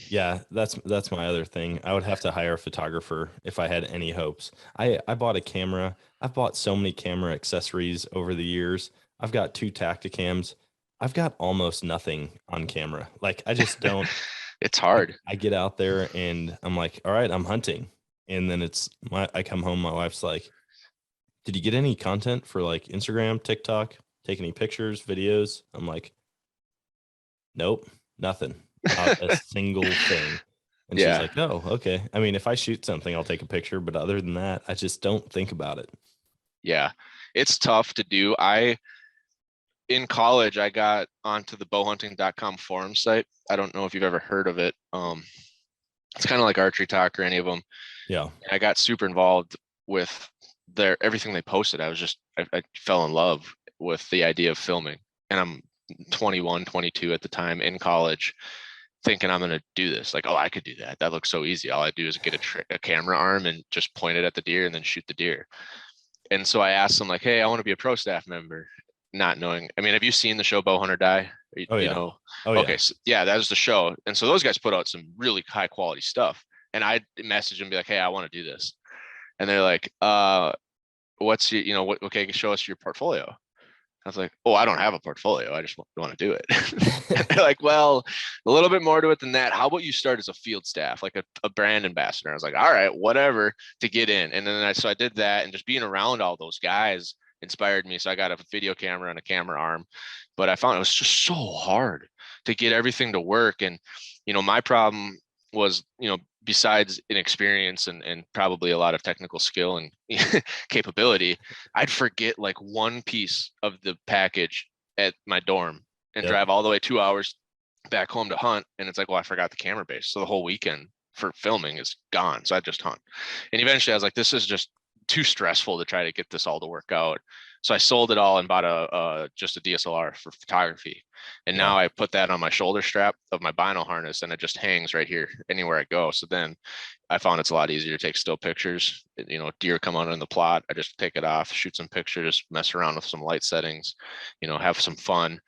yeah, that's my other thing. I would have to hire a photographer if I had any hopes. I bought a camera. I've bought so many camera accessories over the years. I've got 2 Tacticams. I've got almost nothing on camera. Like, I just don't. It's hard. I get out there and I'm like, all right, I'm hunting. And then I come home, my wife's like, did you get any content for like Instagram, TikTok, take any pictures, videos? I'm like, nope, nothing. Not a single thing. And she's like, oh, okay. I mean, if I shoot something, I'll take a picture, but other than that, I just don't think about it. Yeah, it's tough to do. In college, I got onto the bowhunting.com forum site. I don't know if you've ever heard of it. It's kind of like Archery Talk or any of them. Yeah. I got super involved with everything they posted. I fell in love with the idea of filming, and I'm 21, 22 at the time in college, thinking I'm going to do this. Like, oh, I could do that. That looks so easy. All I do is get a camera arm and just point it at the deer and then shoot the deer. And so I asked them, like, hey, I want to be a pro staff member, not knowing. I mean, have you seen the show Bow Hunter Die? Oh, yeah. You know? Oh, okay. Yeah. So, yeah, that was the show. And so those guys put out some really high quality stuff. And I message them, be like, hey, I want to do this. And they're like, what's your, okay, show us your portfolio. I was like, oh, I don't have a portfolio. I just want to do it. They're like, well, a little bit more to it than that. How about you start as a field staff, like a brand ambassador? I was like, all right, whatever, to get in. And then I did that, and just being around all those guys inspired me. So I got a video camera and a camera arm, but I found it was just so hard to get everything to work. And, my problem was, besides inexperience and probably a lot of technical skill and capability, I'd forget like one piece of the package at my dorm and drive all the way 2 hours back home to hunt. And it's like, well, I forgot the camera base. So the whole weekend for filming is gone. So I just hunt. And eventually I was like, this is just too stressful to try to get this all to work out. So I sold it all and bought just a DSLR for photography. And now I put that on my shoulder strap of my bino harness, and it just hangs right here anywhere I go. So then I found it's a lot easier to take still pictures. Deer come out in the plot, I just take it off, shoot some pictures, mess around with some light settings, have some fun.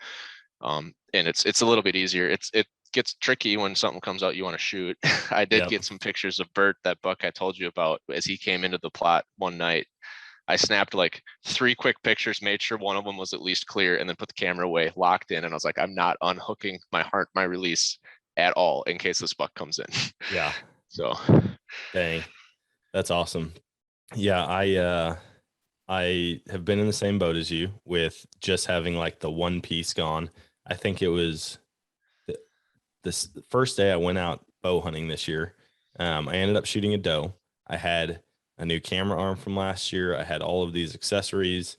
And it's a little bit easier. It gets tricky when something comes out you want to shoot. I did get some pictures of Bert, that buck I told you about, as he came into the plot one night. I snapped like 3 quick pictures, made sure one of them was at least clear, and then put the camera away, locked in. And I was like, I'm not unhooking my release at all in case this buck comes in. Yeah. So dang, that's awesome. Yeah. I have been in the same boat as you with just having like the one piece gone. I think it was this first day I went out bow hunting this year. I ended up shooting a doe. I had a new camera arm from last year. I had all of these accessories.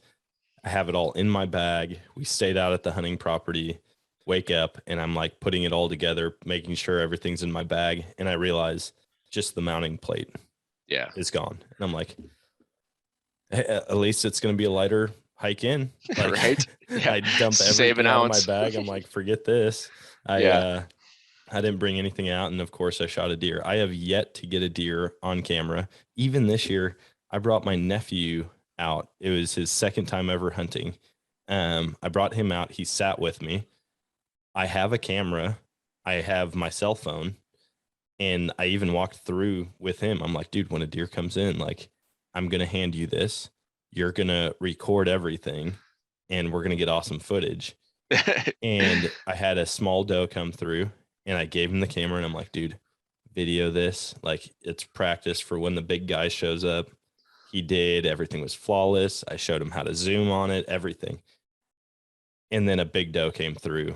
I have it all in my bag. We stayed out at the hunting property, wake up, and I'm like putting it all together, making sure everything's in my bag. And I realize just the mounting plate is gone. And I'm like, hey, at least it's going to be a lighter hike in. Like, right. Yeah. I dump everything out of my bag. I'm like, forget this. I didn't bring anything out. And of course I shot a deer. I have yet to get a deer on camera. Even this year, I brought my nephew out. It was his second time ever hunting. I brought him out. He sat with me. I have a camera. I have my cell phone. And I even walked through with him. I'm like, dude, when a deer comes in, like, I'm going to hand you this. You're going to record everything and we're going to get awesome footage. And I had a small doe come through, and I gave him the camera, and I'm like, dude, video this. Like, it's practice for when the big guy shows up. He did. Everything was flawless. I showed him how to zoom on it, everything. And then a big doe came through.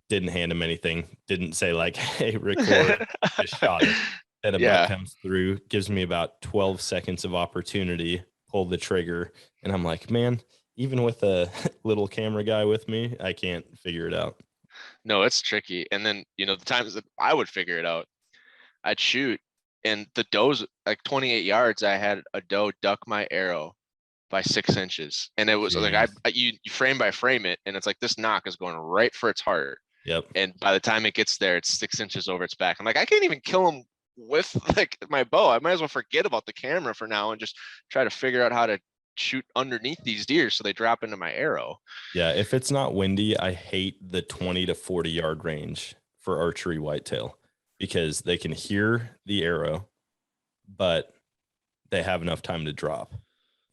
Didn't hand him anything. Didn't say like, hey, record. Just shot it. Then a buck comes through, gives me about 12 seconds of opportunity, pull the trigger. And I'm like, man, even with a little camera guy with me, I can't figure it out. No, it's tricky. And then, the times that I would figure it out, I'd shoot, and the doe's like 28 yards. I had a doe duck my arrow by 6 inches. And it was like, you frame by frame it. And it's like, this knock is going right for its heart. Yep. And by the time it gets there, it's 6 inches over its back. I'm like, I can't even kill him with like my bow. I might as well forget about the camera for now and just try to figure out how to shoot underneath these deer so they drop into my arrow. Yeah. If it's not windy, I hate the 20 to 40 yard range for archery whitetail, because they can hear the arrow, but they have enough time to drop.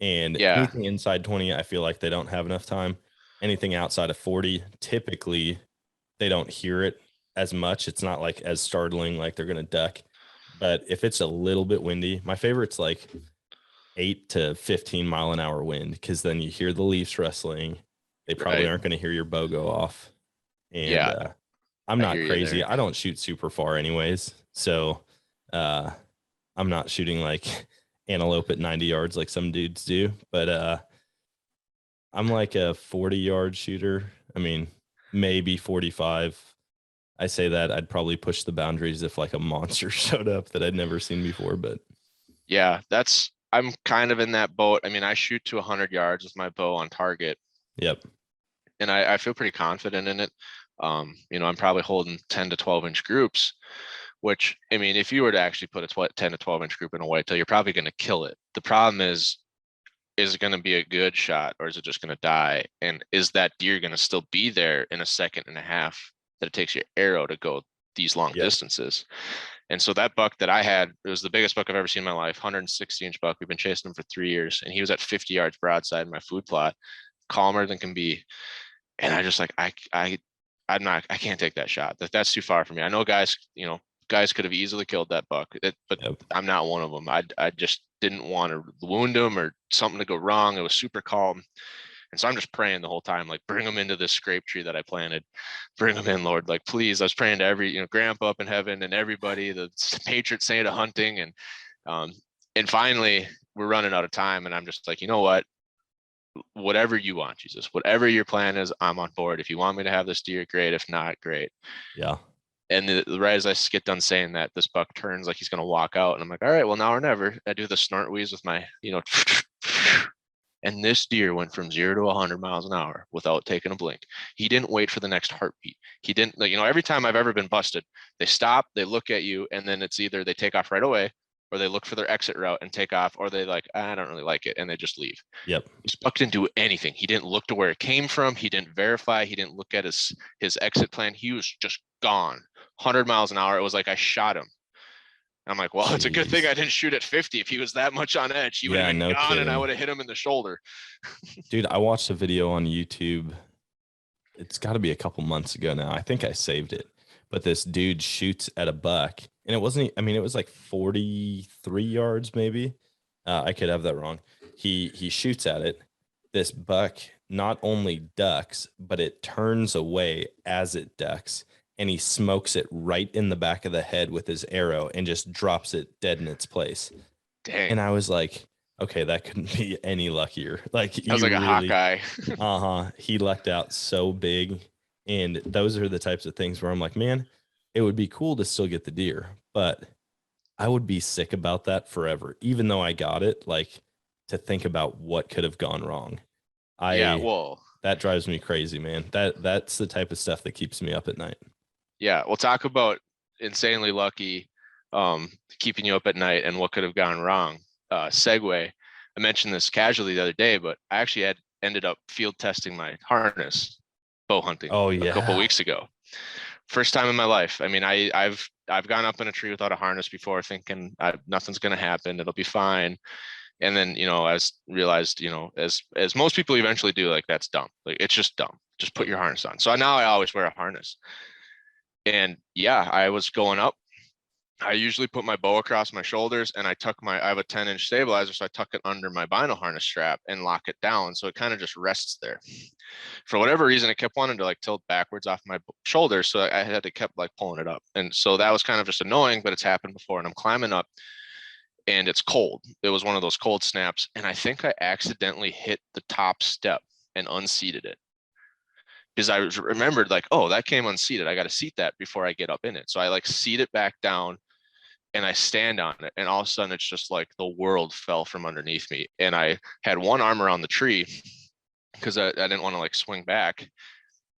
And anything inside 20, I feel like they don't have enough time. Anything outside of 40, typically they don't hear it as much. It's not like as startling, like they're going to duck. But if it's a little bit windy, my favorite's like 8 to 15 mile an hour wind, because then you hear the leaves rustling. They probably aren't going to hear your bow go off. And I'm not crazy. I don't shoot super far anyways. So I'm not shooting like antelope at 90 yards like some dudes do. But I'm like a 40-yard shooter. I mean, maybe 45. I say that I'd probably push the boundaries if like a monster showed up that I'd never seen before. But yeah, I'm kind of in that boat. I mean, I shoot to 100 yards with my bow on target. Yep. And I feel pretty confident in it. I'm probably holding 10 to 12 inch groups, which, I mean, if you were to actually put a 10 to 12 inch group in a whitetail, you're probably going to kill it. The problem is it going to be a good shot, or is it just going to die? And is that deer going to still be there in a second and a half that it takes your arrow to go these long distances? And so that buck that I had, it was the biggest buck I've ever seen in my life, 160 inch buck. We've been chasing him for 3 years, and he was at 50 yards broadside in my food plot, calmer than can be. And I just like, I can't take that shot. That's too far for me. I know guys could have easily killed that buck, but I'm not one of them. I just didn't want to wound him or something to go wrong. It was super calm. And so I'm just praying the whole time, like, bring him into this scrape tree that I planted. Bring him in, Lord. Like, please. I was praying to every, grandpa up in heaven and everybody, the patron saint of hunting. And finally we're running out of time. And I'm just like, you know what? Whatever you want, Jesus, whatever your plan is, I'm on board. If you want me to have this deer, great. If not, great. Yeah. And right as I get done saying that, this buck turns like he's going to walk out. And I'm like, all right, well, now or never. I do the snort wheeze with my, and this deer went from 0 to 100 miles an hour without taking a blink. He didn't wait for the next heartbeat. He didn't, every time I've ever been busted, they stop, they look at you, and then it's either they take off right away, or they look for their exit route and take off, or they like, I don't really like it, and they just leave. Yep. This buck didn't do anything. He didn't look to where it came from. He didn't verify. He didn't look at his exit plan. He was just gone. 100 miles an hour. It was like I shot him. I'm like, well, it's a good thing I didn't shoot at 50. If he was that much on edge, he would have been gone, and I would have hit him in the shoulder. Dude, I watched a video on YouTube. It's got to be a couple months ago now. I think I saved it. But this dude shoots at a buck, and it was like 43 yards maybe. I could have that wrong. He shoots at it. This buck not only ducks, but it turns away as it ducks, and he smokes it right in the back of the head with his arrow and just drops it dead in its place. Dang. And I was like, okay, that couldn't be any luckier. Like, I was like really, a Hawkeye. He lucked out so big. And those are the types of things where I'm like, man, it would be cool to still get the deer, but I would be sick about that forever. Even though I got it, like, to think about what could have gone wrong. That drives me crazy, man. That's the type of stuff that keeps me up at night. Yeah. We'll talk about insanely lucky, keeping you up at night and what could have gone wrong. Segue. I mentioned this casually the other day, but I actually ended up field testing my harness bow hunting a couple weeks ago. First time in my life. I mean, I've gone up in a tree without a harness before, thinking nothing's going to happen. It'll be fine. And then, as realized, as most people eventually do, like, that's dumb. Like, it's just dumb. just put your harness on. So now I always wear a harness. And yeah, I was going up. I usually put my bow across my shoulders, and I have a 10-inch stabilizer. So I tuck it under my vinyl harness strap and lock it down. So it kind of just rests there. For whatever reason, it kept wanting to like tilt backwards off my shoulders. So I had to kept like pulling it up. And so that was kind of just annoying, but it's happened before. And I'm climbing up and it's cold. It was one of those cold snaps. And I think I accidentally hit the top step and unseated it. Because I remembered like, oh, that came unseated. I got to seat that before I get up in it. So I like seat it back down and I stand on it. And all of a sudden it's just like the world fell from underneath me. And I had one arm around the tree because I didn't want to like swing back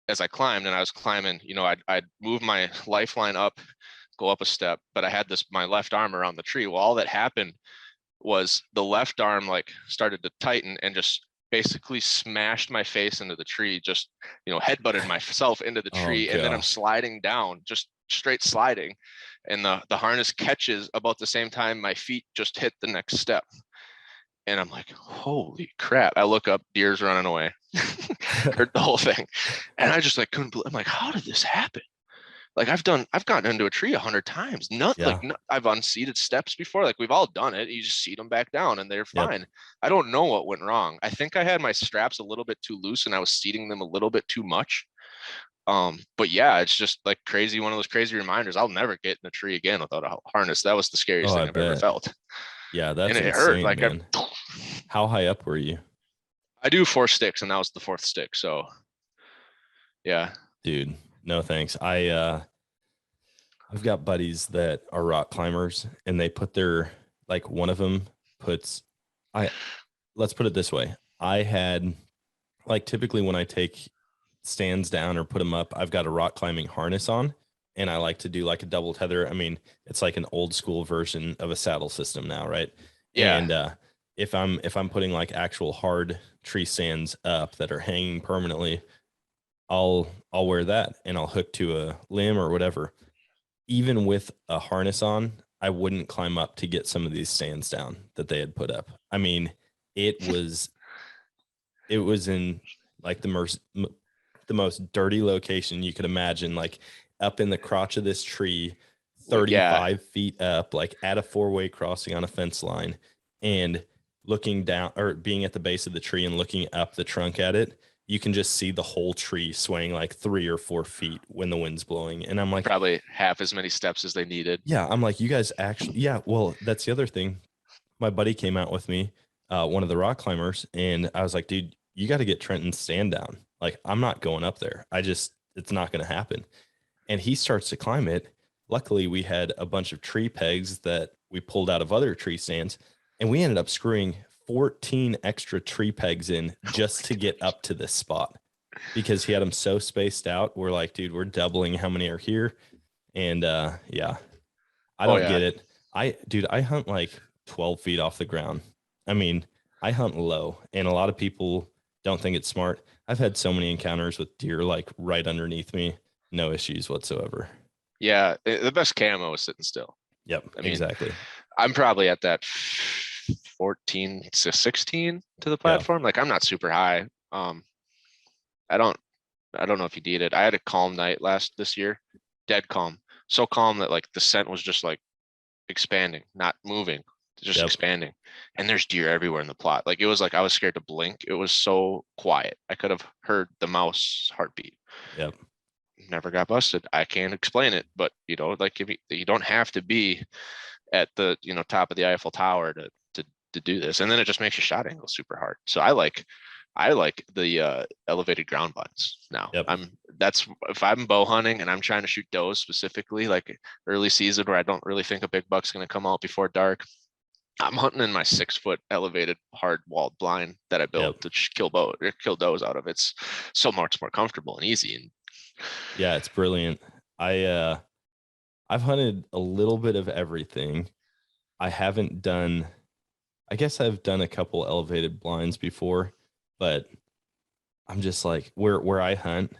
as I climbed. And I was climbing, you know, I'd move my lifeline up, go up a step, but I had my left arm around the tree. Well, all that happened was the left arm like started to tighten and just basically smashed my face into the tree, just, you know, headbutted myself into the tree. And then I'm sliding down, just straight sliding. And the harness catches about the same time my feet just hit the next step. And I'm like, holy crap. I look up, deer's running away. Heard the whole thing. And I just like couldn't believe, I'm like, how did this happen? Like I've gotten into a tree 100 times. I've unseated steps before. Like we've all done it. You just seat them back down and they're fine. Yep. I don't know what went wrong. I think I had my straps a little bit too loose and I was seating them a little bit too much. But yeah, it's just like crazy. One of those crazy reminders. I'll never get in a tree again without a harness. That was the scariest thing I've ever felt. Yeah, that's and it insane, hurt. Like man. How high up were you? I do 4 sticks, and that was the 4th stick. So, yeah, dude, no thanks. I've got buddies that are rock climbers, and they put one of them puts. Let's put it this way. I had like typically when I take stands down or put them up, I've got a rock climbing harness on, and I like to do like a double tether. I mean, it's like an old school version of a saddle system now, right? Yeah. And if I'm putting like actual hard tree stands up that are hanging permanently, I'll wear that and I'll hook to a limb or whatever. Even with a harness on, I wouldn't climb up to get some of these stands down that they had put up. I mean, it was in like the most dirty location you could imagine, like up in the crotch of this tree, 35 feet up, like at a 4-way crossing on a fence line, and looking down or being at the base of the tree and looking up the trunk at it, you can just see the whole tree swaying like 3 or 4 feet when the wind's blowing. And I'm like, probably half as many steps as they needed. Yeah. I'm like, you guys actually, yeah. Well, that's the other thing. My buddy came out with me, one of the rock climbers, and I was like, dude, you got to get Trenton's stand down. Like, I'm not going up there. It's not going to happen. And he starts to climb it. Luckily, we had a bunch of tree pegs that we pulled out of other tree stands, and we ended up screwing 14 extra tree pegs in just to get up to this spot because he had them so spaced out. We're like, dude, we're doubling how many are here. And yeah, I don't get it. I hunt like 12 feet off the ground. I mean, I hunt low, and a lot of people don't think it's smart. I've had so many encounters with deer like right underneath me. No issues whatsoever. Yeah, the best camo is sitting still. Yep, I mean, exactly. I'm probably at that 14 to 16 to the platform. Yeah. Like I'm not super high. I don't know if you did it. I had a calm night this year, dead calm. So calm that like the scent was just like expanding, not moving, just expanding. And there's deer everywhere in the plot. Like it was like I was scared to blink. It was so quiet. I could have heard the mouse heartbeat. Yep. Never got busted. I can't explain it, but you know, like if you don't have to be at the top of the Eiffel Tower to do this, and then it just makes your shot angle super hard. So I like the elevated ground buttons now. Yep. If I'm bow hunting and I'm trying to shoot does specifically, like early season where I don't really think a big buck's going to come out before dark, I'm hunting in my 6-foot elevated hard walled blind that I built to kill does out of. It's so much more comfortable and easy. And yeah, it's brilliant. I've hunted a little bit of everything. I guess I've done a couple elevated blinds before, but I'm just like where I hunt,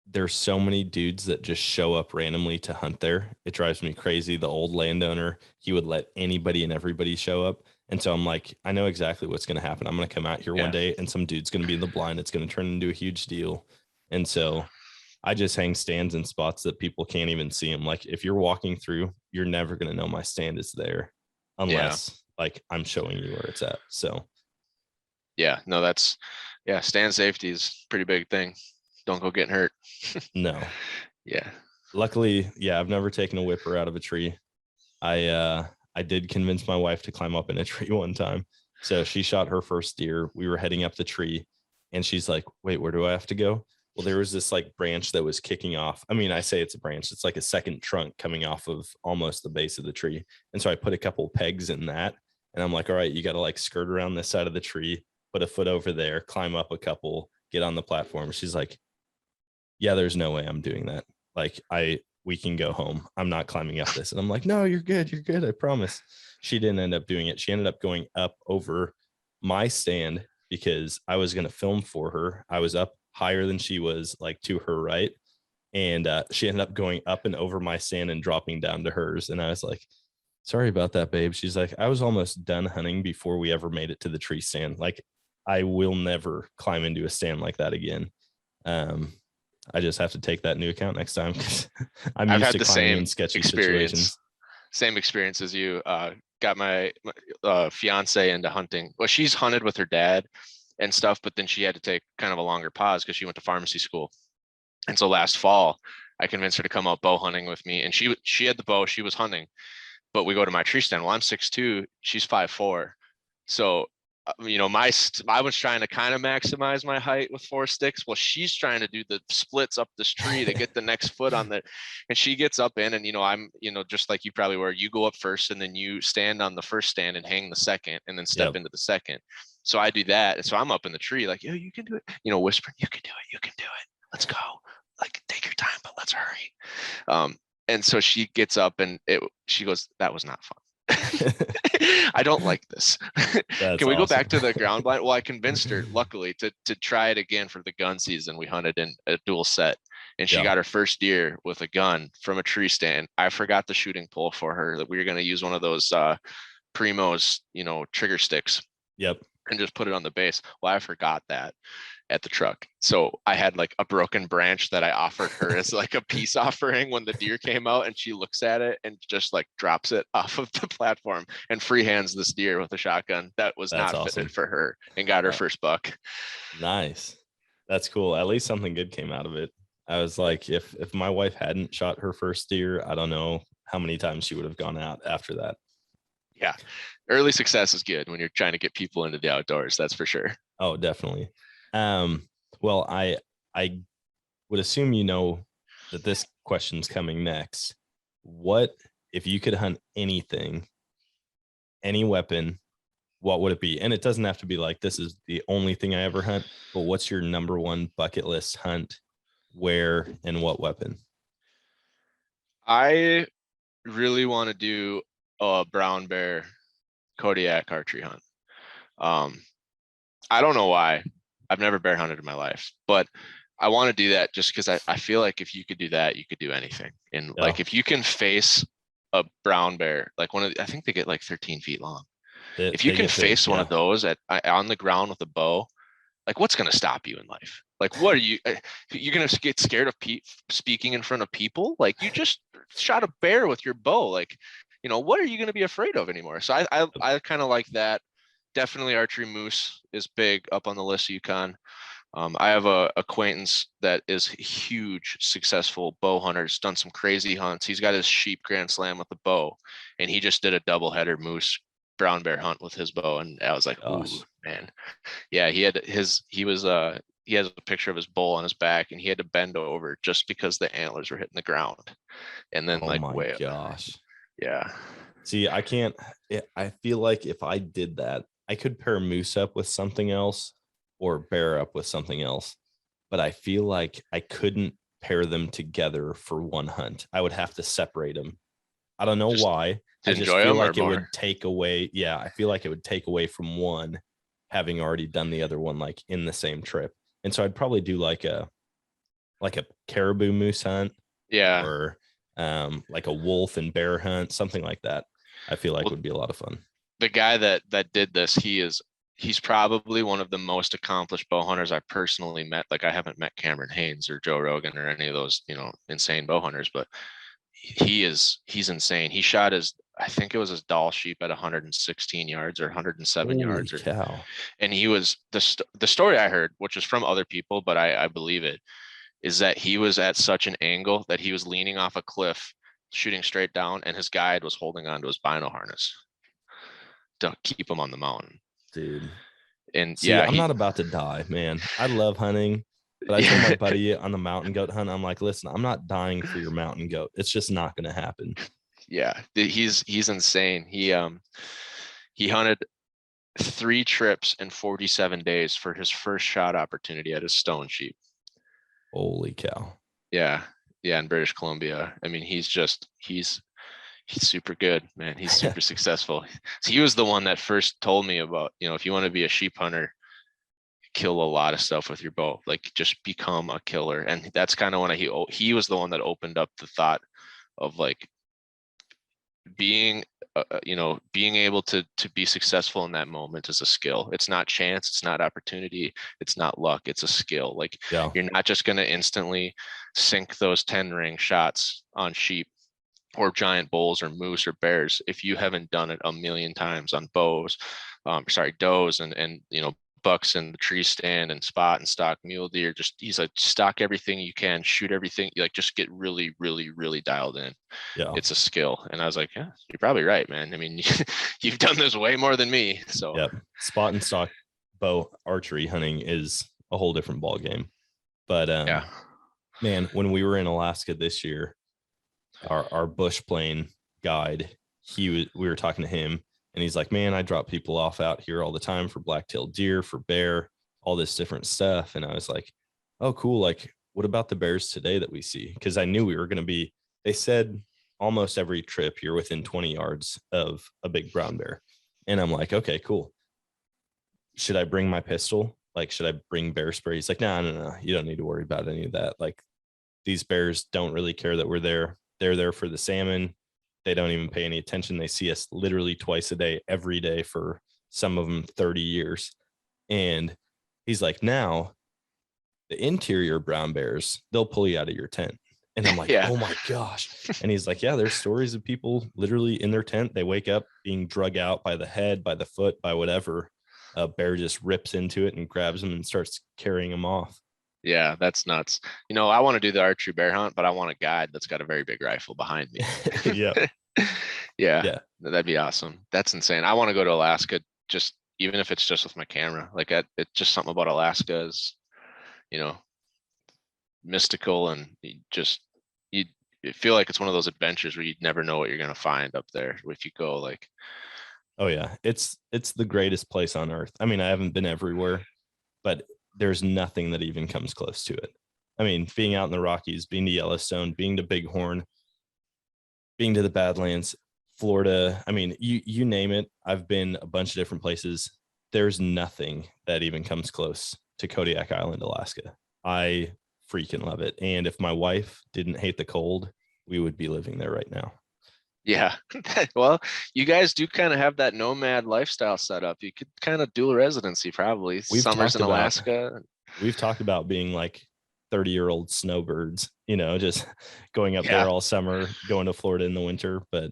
there's so many dudes that just show up randomly to hunt there. It drives me crazy. The old landowner, he would let anybody and everybody show up. And so I'm like, I know exactly what's going to happen. I'm going to come out here one day and some dude's going to be in the blind. It's going to turn into a huge deal. And so I just hang stands in spots that people can't even see them. Like if you're walking through, you're never going to know my stand is there unless like I'm showing you where it's at. So Yeah, no, stand safety is a pretty big thing. Don't go getting hurt. no. Yeah. Luckily, I've never taken a whipper out of a tree. I did convince my wife to climb up in a tree one time. So she shot her first deer. We were heading up the tree and she's like, wait, where do I have to go? Well, there was this like branch that was kicking off. I mean, I say it's a branch. It's like a second trunk coming off of almost the base of the tree. And so I put a couple pegs in that and I'm like, all right, you got to like skirt around this side of the tree, put a foot over there, climb up a couple, get on the platform. She's like, yeah, there's no way I'm doing that. Like we can go home. I'm not climbing up this. And I'm like, no, you're good. You're good. I promise. She didn't end up doing it. She ended up going up over my stand because I was going to film for her. I was up higher than she was, like to her right. And she ended up going up and over my stand and dropping down to hers. And I was like, sorry about that, babe. She's like, I was almost done hunting before we ever made it to the tree stand. Like I will never climb into a stand like that again. I just have to take that into account next time because I'm I've used had to the climbing same in sketchy experience. situations. Same experience as you. Got my fiance into hunting. Well, she's hunted with her dad and stuff, but then she had to take kind of a longer pause because she went to pharmacy school. And so last fall, I convinced her to come out bow hunting with me. And she had the bow, she was hunting, but we go to my tree stand. Well, I'm 6'2", she's 5'4". So I was trying to kind of maximize my height with 4 sticks. Well, she's trying to do the splits up this tree to get the next foot on the, and she gets up in and, I'm, just like you probably were, you go up first and then you stand on the first stand and hang the second and then step into the second. So I do that. And so I'm up in the tree like, you can do it, whispering, you can do it. You can do it. Let's go. Like, take your time, but let's hurry. And so she gets up and she goes, that was not fun. I don't like this. Can we go back to the ground blind? Well, I convinced her, luckily, to try it again for the gun season. We hunted in a dual set, and she got her first deer with a gun from a tree stand. I forgot the shooting pole for her. That we were going to use one of those Primos, trigger sticks. Yep. And just put it on the base. Well, I forgot that at the truck. So I had like a broken branch that I offered her as like a peace offering when the deer came out, and she looks at it and just like drops it off of the platform and freehands this deer with a shotgun that was not fitted for her and got her first buck. Nice. That's cool. At least something good came out of it. I was like, if my wife hadn't shot her first deer, I don't know how many times she would have gone out after that. Yeah. Early success is good when you're trying to get people into the outdoors. That's for sure. Oh, definitely. Well, I would assume that this question's coming next. What if you could hunt anything, any weapon, what would it be? And it doesn't have to be like this is the only thing I ever hunt, but what's your number one bucket list hunt? Where and what weapon? I really want to do a brown bear Kodiak archery hunt. I don't know why. I've never bear hunted in my life, but I want to do that just because I feel like if you could do that, you could do anything. And like if you can face a brown bear, like I think they get like 13 feet long. If you can face one of those on the ground with a bow, like what's going to stop you in life? Like, what are you're going to get scared of speaking in front of people? Like you just shot a bear with your bow. Like, what are you going to be afraid of anymore? So I kind of like that. Definitely archery moose is big up on the list of Yukon. I have a acquaintance that is huge, successful bow hunter. He's done some crazy hunts. He's got his sheep grand slam with the bow, and he just did a doubleheader moose brown bear hunt with his bow. And I was like, oh man, yeah. He has a picture of his bull on his back, and he had to bend over just because the antlers were hitting the ground. And then way gosh, yeah. See, I can't. I feel like if I did that, I could pair moose up with something else or bear up with something else, but I feel like I couldn't pair them together for one hunt. I would have to separate them. I don't know why. I just feel like it would take away. Yeah, I feel like it would take away from one having already done the other one like in the same trip. And so I'd probably do like a like a caribou moose hunt, Yeah. or like a wolf and bear hunt, something like that. I feel like would be a lot of fun. The guy that did this, he's probably one of the most accomplished bow hunters I personally met. Like, I haven't met Cameron Haynes or Joe Rogan or any of those, insane bow hunters, but he's insane. He shot I think it was his doll sheep at 116 yards or 107 yards. Holy cow. And he was the story I heard, which is from other people, but I believe it, is that he was at such an angle that he was leaning off a cliff, shooting straight down, and his guide was holding onto his bino harness to keep him on the mountain. Dude. And see, I'm not about to die, man. I love hunting, but I told my buddy on the mountain goat hunt, I'm like, listen, I'm not dying for your mountain goat. It's just not going to happen. Yeah, he's insane. He hunted 3 trips in 47 days for his first shot opportunity at his stone sheep. Holy cow. Yeah, in British Columbia. I mean, he's super good, man. He's super successful. So he was the one that first told me about, if you want to be a sheep hunter, kill a lot of stuff with your bow, like just become a killer. And that's kind of when he was the one that opened up the thought of like being able to be successful in that moment is a skill. It's not chance, it's not opportunity, it's not luck, it's a skill. Like, you're not just going to instantly sink those 10 ring shots on sheep or giant bulls or moose or bears if you haven't done it a million times on does and bucks and the tree stand and spot and stock mule deer. He's like, stock everything you can, shoot everything, like just get really, really, really dialed in. Yeah, it's a skill. And I was like, yeah, you're probably right, man. I mean, you've done this way more than me. So spot and stock bow archery hunting is a whole different ball game. But man, when we were in Alaska this year, our bush plane guide, we were talking to him, and he's like, man, I drop people off out here all the time for black-tailed deer, for bear, all this different stuff. And I was like, oh, cool. Like, what about the bears today that we see? Because I knew we were going to be, they said almost every trip you're within 20 yards of a big brown bear. And I'm like, okay, cool. Should I bring my pistol? Like, should I bring bear spray? He's like, no. You don't need to worry about any of that. Like, these bears don't really care that we're there. They're there for the salmon. They don't even pay any attention. They see us literally twice a day, every day for some of them 30 years. And he's like, now the interior brown bears, they'll pull you out of your tent. And I'm like, oh my gosh. And he's like, yeah, there's stories of people literally in their tent. They wake up being drug out by the head, by the foot, by whatever. A bear just rips into it and grabs them and starts carrying them off. Yeah, that's nuts. I want to do the archery bear hunt, but I want a guide that's got a very big rifle behind me. Yeah, that'd be awesome. That's insane. I want to go to Alaska, just even if it's just with my camera. Like, it's just something about Alaska is, mystical, and you feel like it's one of those adventures where you'd never know what you're going to find up there if you go. Like, oh yeah, it's the greatest place on earth. I mean, I haven't been everywhere, but there's nothing that even comes close to it. I mean, being out in the Rockies, being to Yellowstone, being to Bighorn, being to the Badlands, Florida. I mean, you name it. I've been a bunch of different places. There's nothing that even comes close to Kodiak Island, Alaska. I freaking love it. And if my wife didn't hate the cold, we would be living there right now. Yeah. Well, you guys do kind of have that nomad lifestyle set up. You could kind of dual residency, probably. Summers in Alaska. We've talked about being like 30-year-old snowbirds, just going up there all summer, going to Florida in the winter, but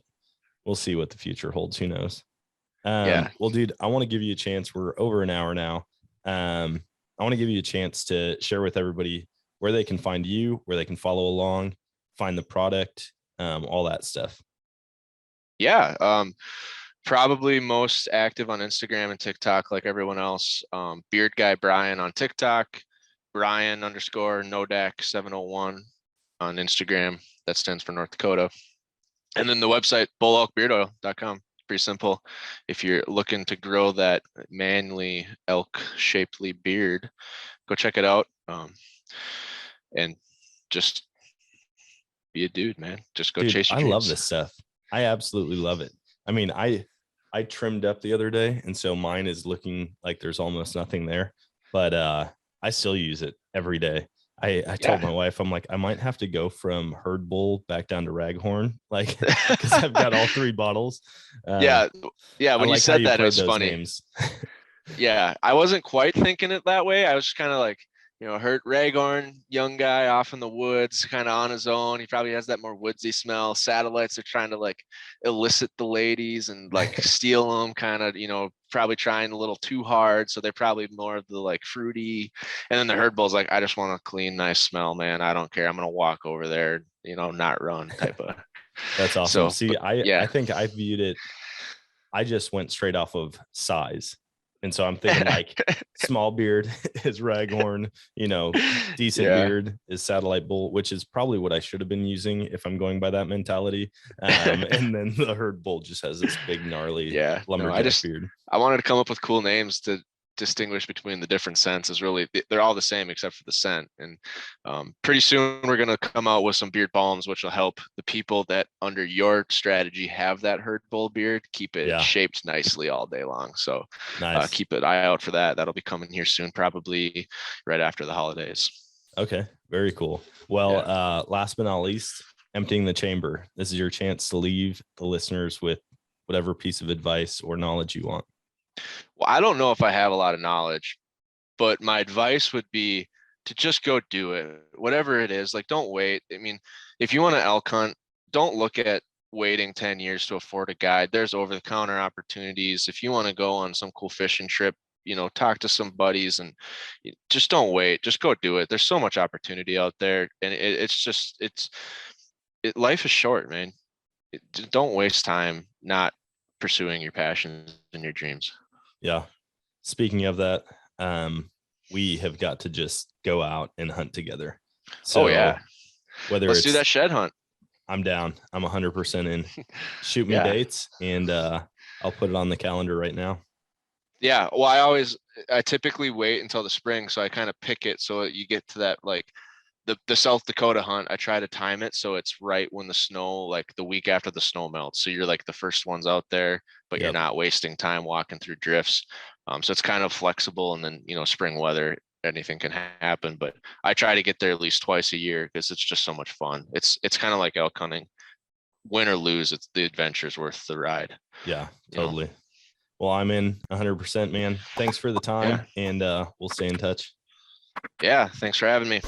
we'll see what the future holds. Who knows? Well, dude, I want to give you a chance. We're over an hour now. I want to give you a chance to share with everybody where they can find you, where they can follow along, find the product, all that stuff. Yeah. Probably most active on Instagram and TikTok, like everyone else. Beard Guy Brian on TikTok, Brian_Nodak 701 on Instagram. That stands for North Dakota. And then the website, bullelkbeardoil.com. Pretty simple. If you're looking to grow that manly elk shapely beard, go check it out. And just be a dude, man. Just go chase your dreams. I love this stuff. I absolutely love it. I mean, I trimmed up the other day, and so mine is looking like there's almost nothing there, but I still use it every day. I told my wife, I'm like, I might have to go from herd bull back down to raghorn, like, because I've got all 3 bottles. Yeah. When you said that, it was funny. Names. Yeah, I wasn't quite thinking it that way. I was just kind of like, herd raghorn, young guy off in the woods, kind of on his own. He probably has that more woodsy smell. Satellites are trying to like elicit the ladies and like steal them, kind of, probably trying a little too hard. So they're probably more of the like fruity. And then the herd bull's like, I just want a clean, nice smell, man. I don't care. I'm gonna walk over there, not run type of. That's awesome. So, see, I think I viewed it. I just went straight off of size. And so I'm thinking like small beard is raghorn, decent beard is satellite bull, which is probably what I should have been using if I'm going by that mentality. And then the herd bull just has this big gnarly lumberjack beard. I wanted to come up with cool names to distinguish between the different scents. Is really, they're all the same except for the scent. And pretty soon we're going to come out with some beard balms, which will help the people that under your strategy have that herd bull beard keep it shaped nicely all day long. So nice. Keep an eye out for that. That'll be coming here soon, probably right after the holidays. Okay, very cool. Well, last but not least, emptying the chamber. This is your chance to leave the listeners with whatever piece of advice or knowledge you want. Well, I don't know if I have a lot of knowledge, but my advice would be to just go do it. Whatever it is, like, don't wait. I mean, if you want to elk hunt, don't look at waiting 10 years to afford a guide. There's over-the-counter opportunities. If you want to go on some cool fishing trip, talk to some buddies and just don't wait. Just go do it. There's so much opportunity out there. And life is short, man. Don't waste time not pursuing your passions and your dreams. Yeah. Speaking of that, we have got to just go out and hunt together. So let's do that shed hunt. I'm down. I'm 100% in. Shoot me dates and I'll put it on the calendar right now. Yeah. Well, I typically wait until the spring. So I kind of pick it so that you get to that, like the South Dakota hunt. I try to time it so it's right when the snow, like the week after the snow melts. So you're like the first ones out there, but you're not wasting time walking through drifts. So it's kind of flexible, and then, spring weather, anything can happen, but I try to get there at least twice a year because it's just so much fun. It's kind of like elk hunting. Win or lose, it's the adventure's worth the ride. Yeah, totally. Well, I'm in 100%, man. Thanks for the time, and we'll stay in touch. Yeah, thanks for having me.